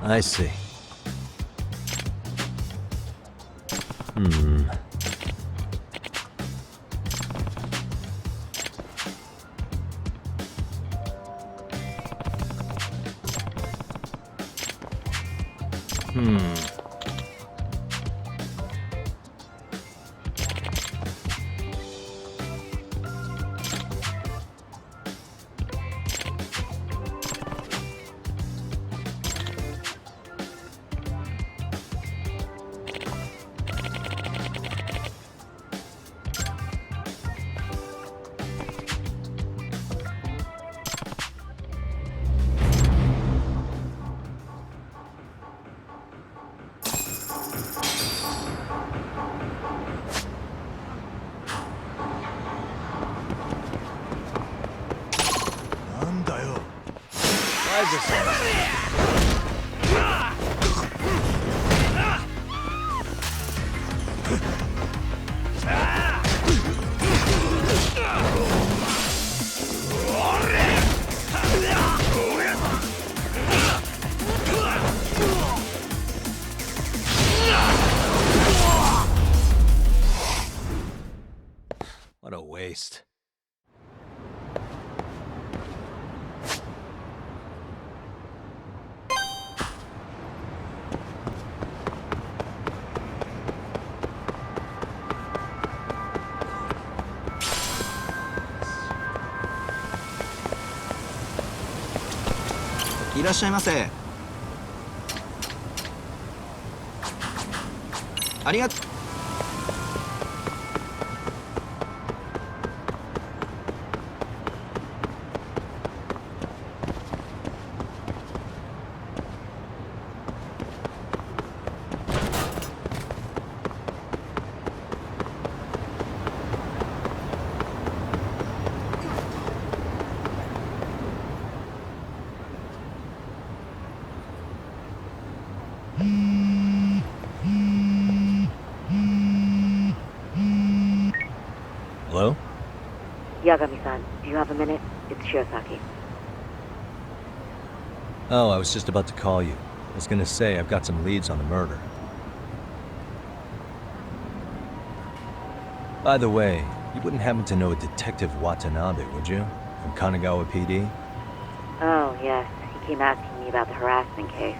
I see. Hmm. What a waste. いらっしゃいませ。ありがとう。Hello? Yagami-san, do you have a minute? It's Shiosaki. Oh, I was just about to call you. I was gonna say I've got some leads on the murder. By the way, you wouldn't happen to know a Detective Watanabe, would you? From Kanagawa PD? Oh, yes. He came asking me about the harassment case.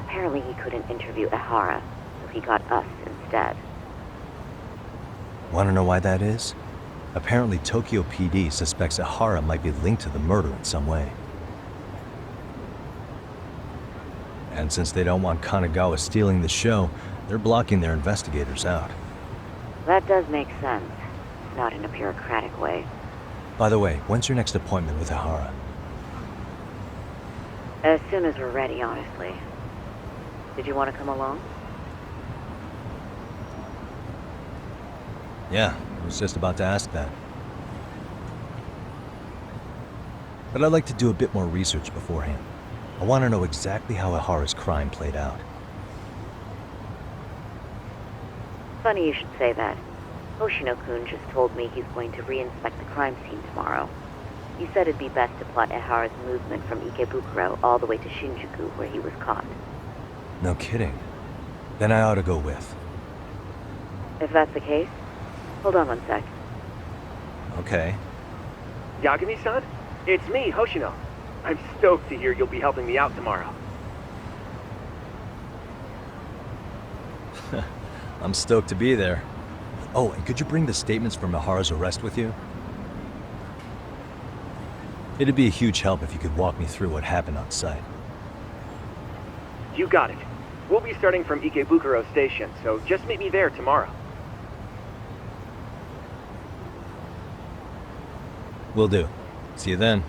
Apparently he couldn't interview Ihara, so he got us instead. Wanna know why that is? Apparently Tokyo PD suspects Ihara might be linked to the murder in some way. And since they don't want Kanagawa stealing the show, they're blocking their investigators out. That does make sense. Not in a bureaucratic way. By the way, when's your next appointment with Ihara? As soon as we're ready, honestly. Did you want to come along? Yeah, I was just about to ask that. But I'd like to do a bit more research beforehand. I want to know exactly how Ihara's crime played out. Funny you should say that. Hoshino-kun just told me he's going to re-inspect the crime scene tomorrow. He said it'd be best to plot Ihara's movement from Ikebukuro all the way to Shinjuku, where he was caught. No kidding. Then I ought to go with. If that's the case, hold on one sec. Okay. Yagami-san? It's me, Hoshino. I'm stoked to hear you'll be helping me out tomorrow. I'm stoked to be there. Oh, and could you bring the statements from Ihara's arrest with you? It'd be a huge help if you could walk me through what happened on site. You got it. We'll be starting from Ikebukuro Station, so just meet me there tomorrow. Will do. See you then.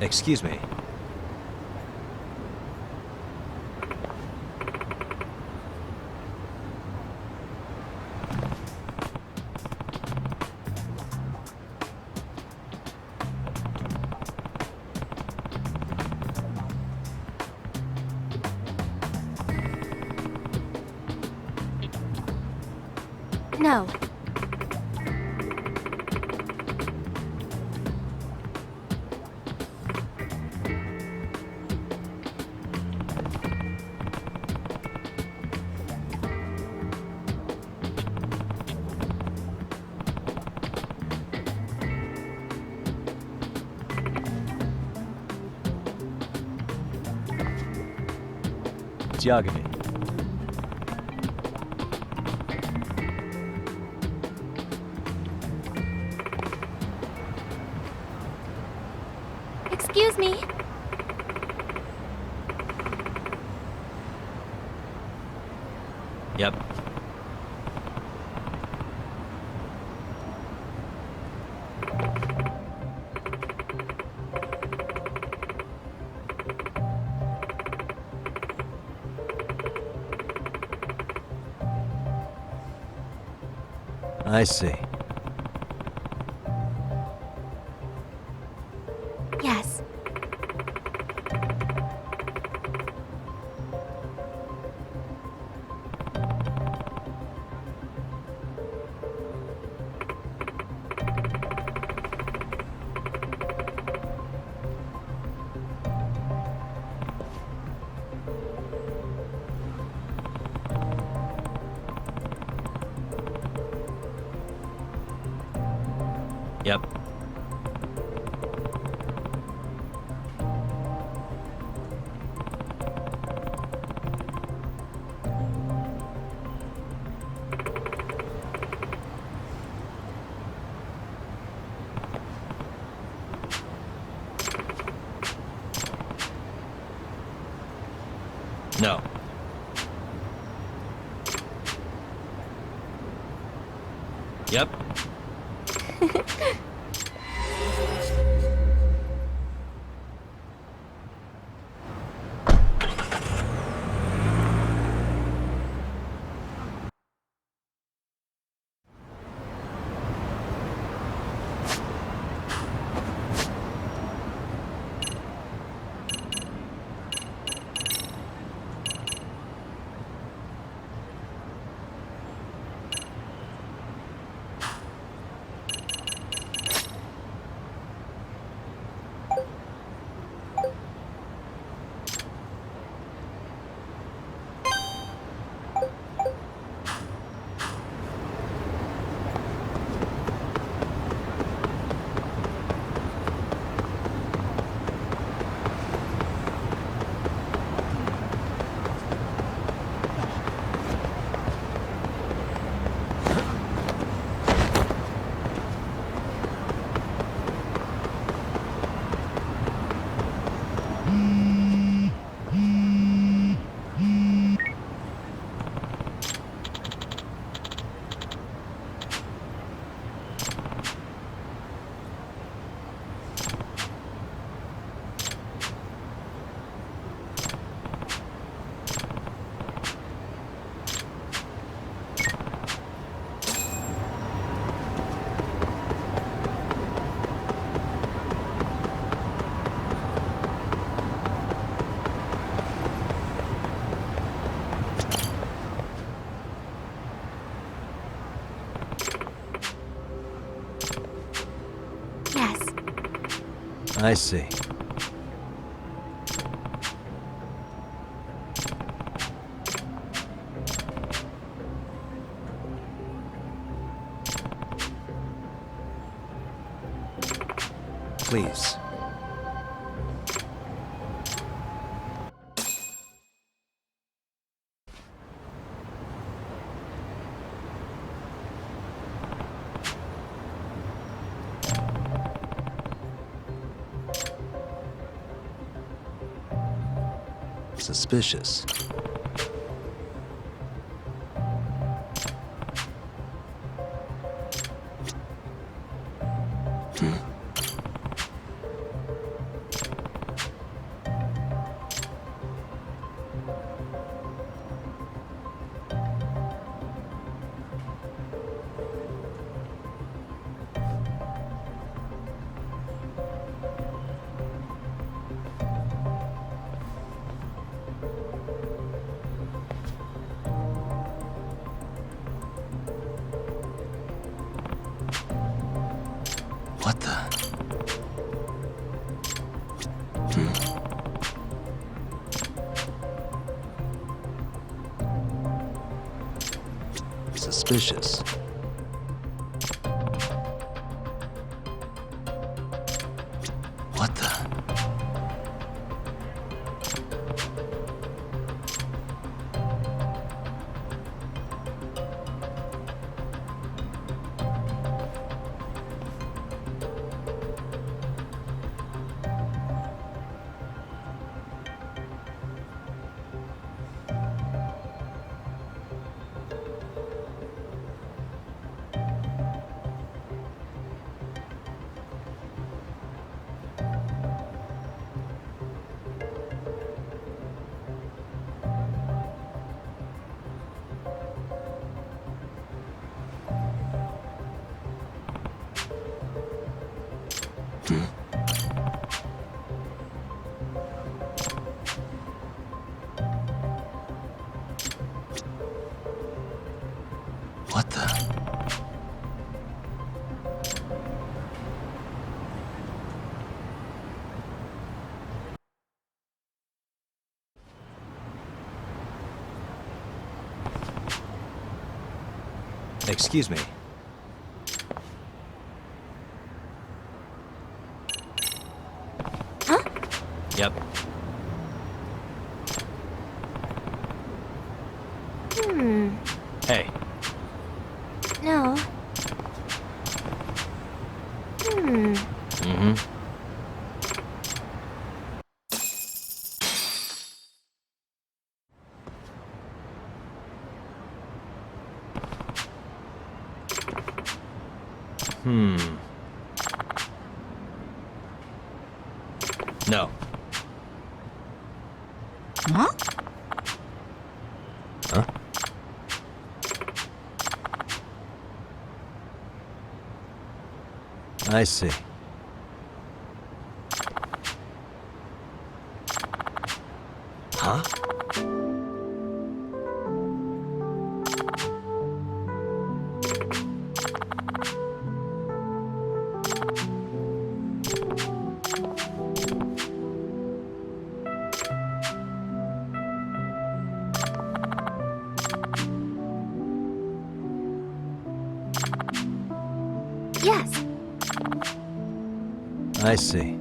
Excuse me. No. Yagami. Excuse me. Yep. I see. Yep. No. Yep. I see. Please. Suspicious. What the? Suspicious. What the? What the? Excuse me. Yep. Hey. No. Mm-hmm. No. Huh? Huh? I see. Huh? Yes. I see.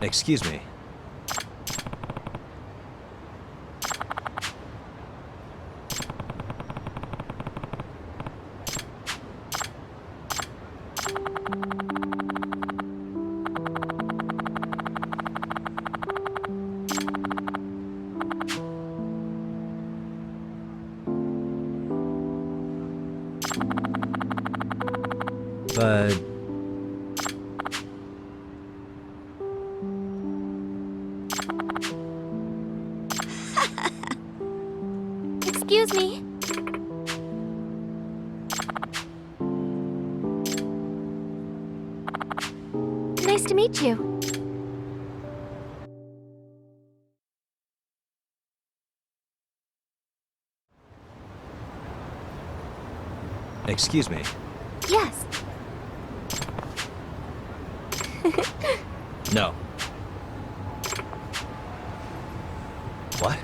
Excuse me. But... Excuse me. Nice to meet you. Excuse me. Yes. No. What?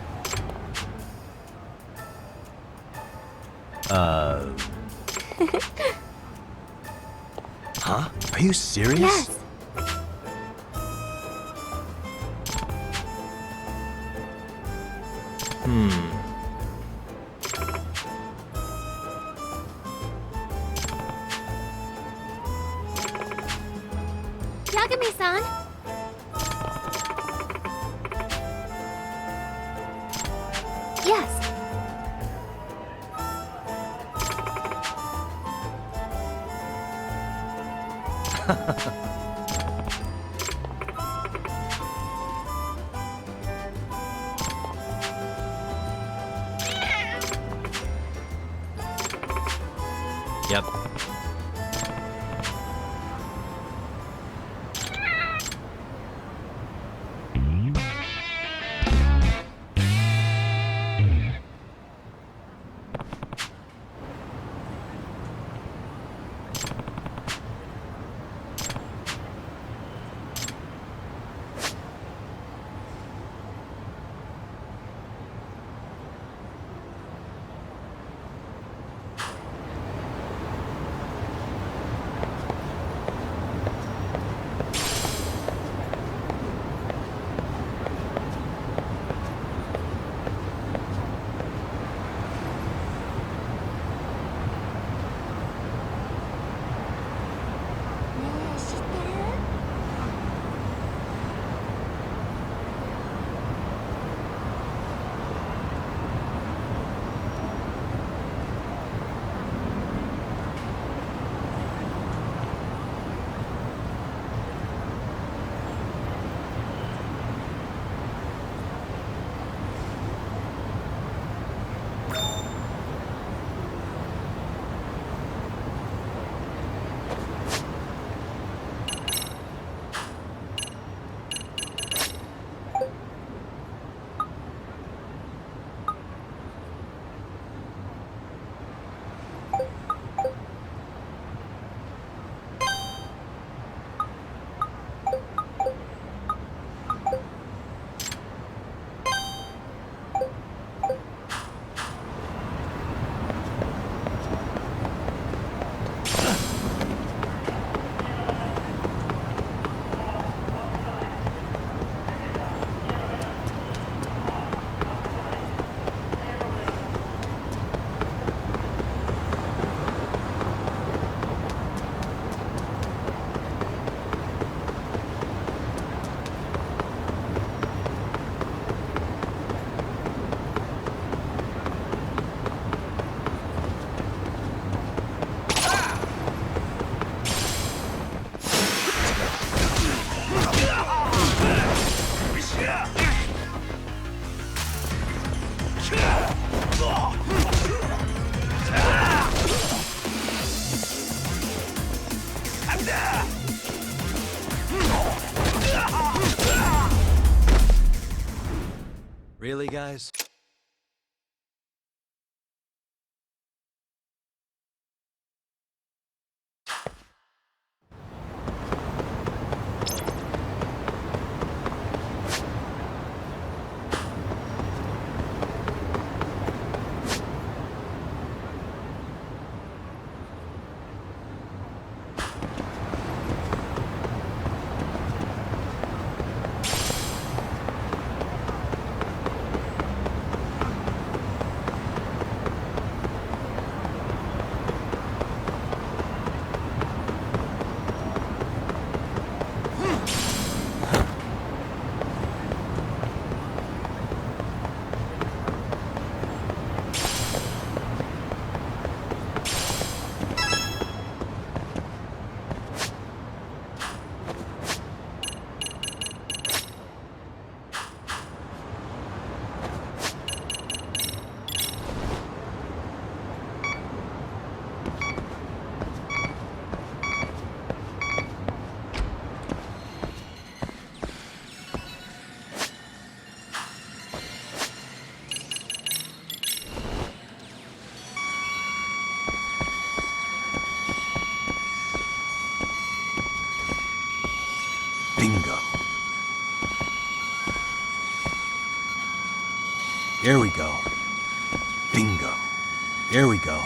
Huh? Are you serious? Yes. Yagami-san. Yes. Yep. Really, guys? Bingo. Here we go. Bingo. Here we go.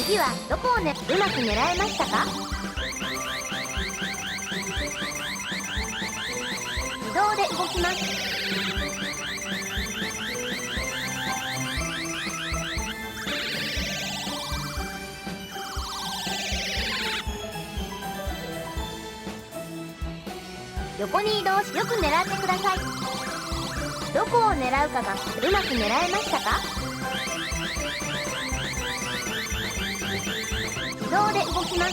次はどこをね、うまく狙えましたか？自動で動きます。横に移動し、よく狙ってください。どこを狙うかがうまく狙えましたか？自動で動きます。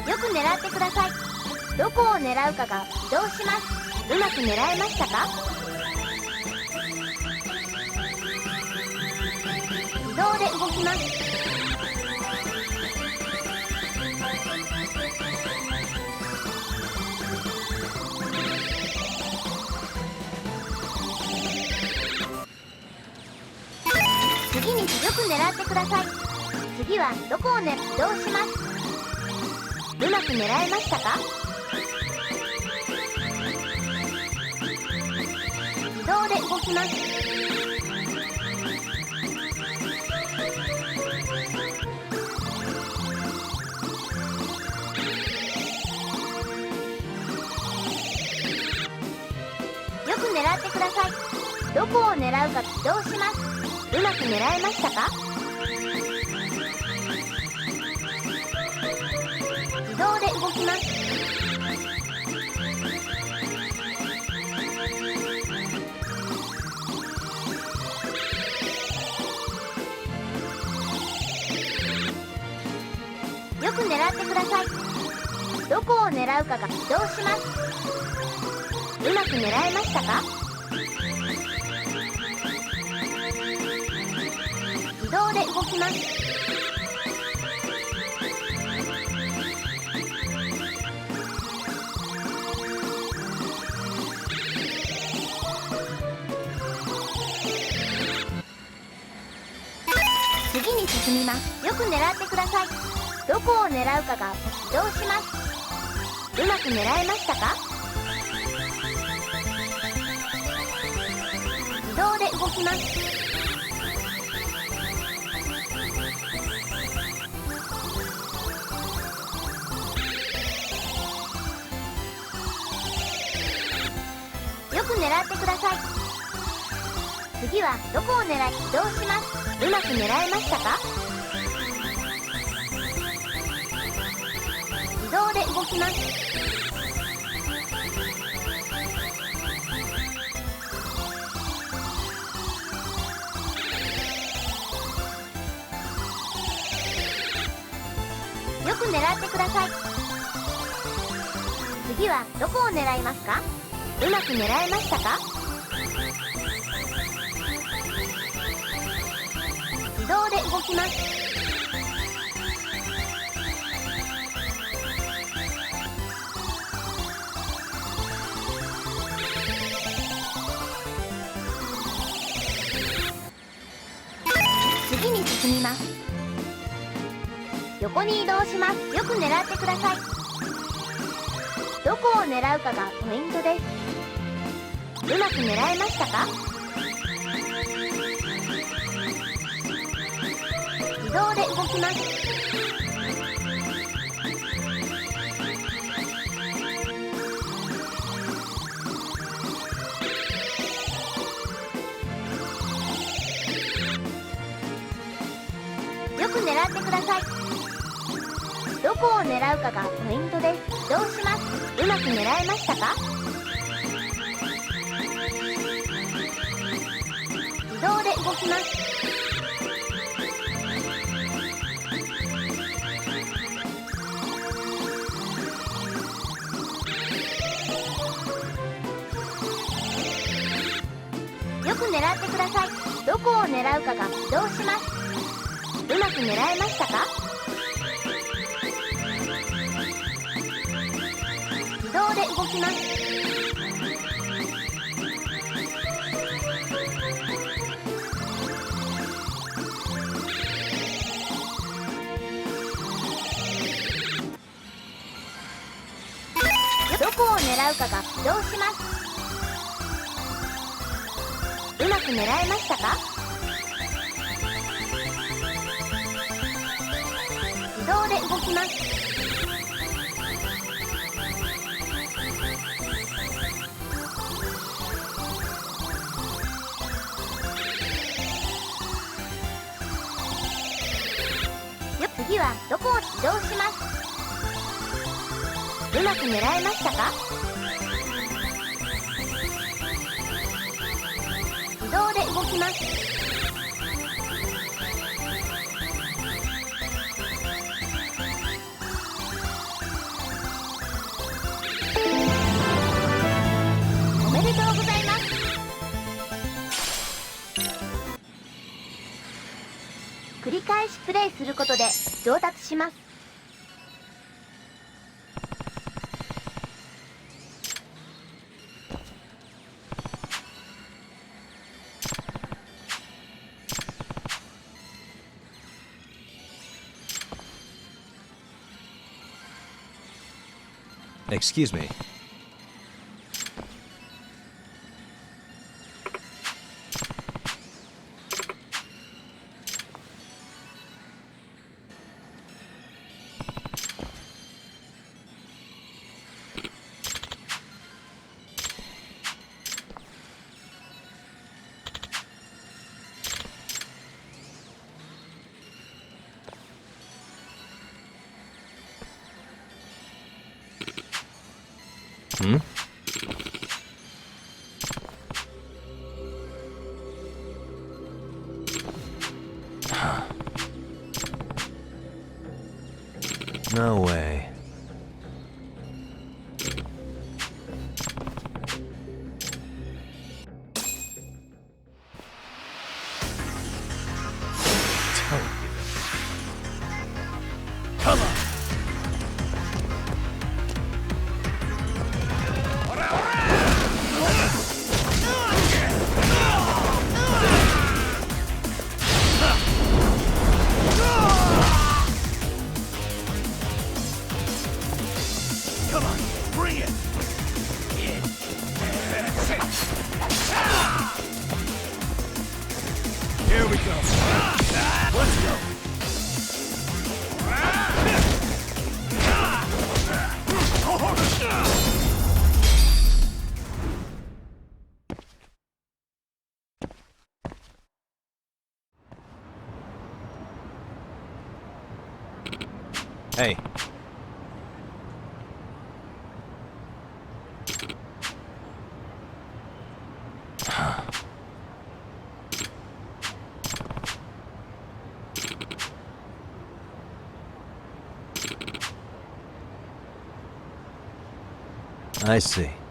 よく狙ってください。どこを狙うかが移動します。うまく狙えましたか？自動で動きます。次によく狙ってください。次はどこをね、移動します。うまく狙えましたか？自動で動きます。よく狙ってください。どこを狙うか移動します。うまく狙えましたか？自動で動きます。よく狙ってください。どこを狙うかが移動します。うまく狙えましたか？自動で動きます。次に進みます。よく狙ってください。どこを狙うかが移動します。うまく狙えましたか？自動で動きます。よく狙ってください。次はどこを狙い、移動します。うまく狙えましたか？動で動きます。よく狙ってください。次はどこを狙いますか？うまく狙えましたか？自動で動きます。次に進みます。横に移動します。よく狙ってください。どこを狙うかがポイントです。うまく狙えましたか？自動で動きます。よく狙ってください。どこを狙うかがポイントです。移動します。うまく狙えましたか？自動で動きます。よく狙ってください。どこを狙うかが移動します。うまく狙えましたか？自動で動きます。どこを狙うかが移動します。うまく狙えましたか？自動で動きます。次はどこを移動します。うまく狙えましたか？自動で動きます。おめでとうございます。繰り返しプレイすることで上達します。Excuse me. Hmm? No way. Come on. Come on, bring it! Here we go. Let's go. Hey. I see.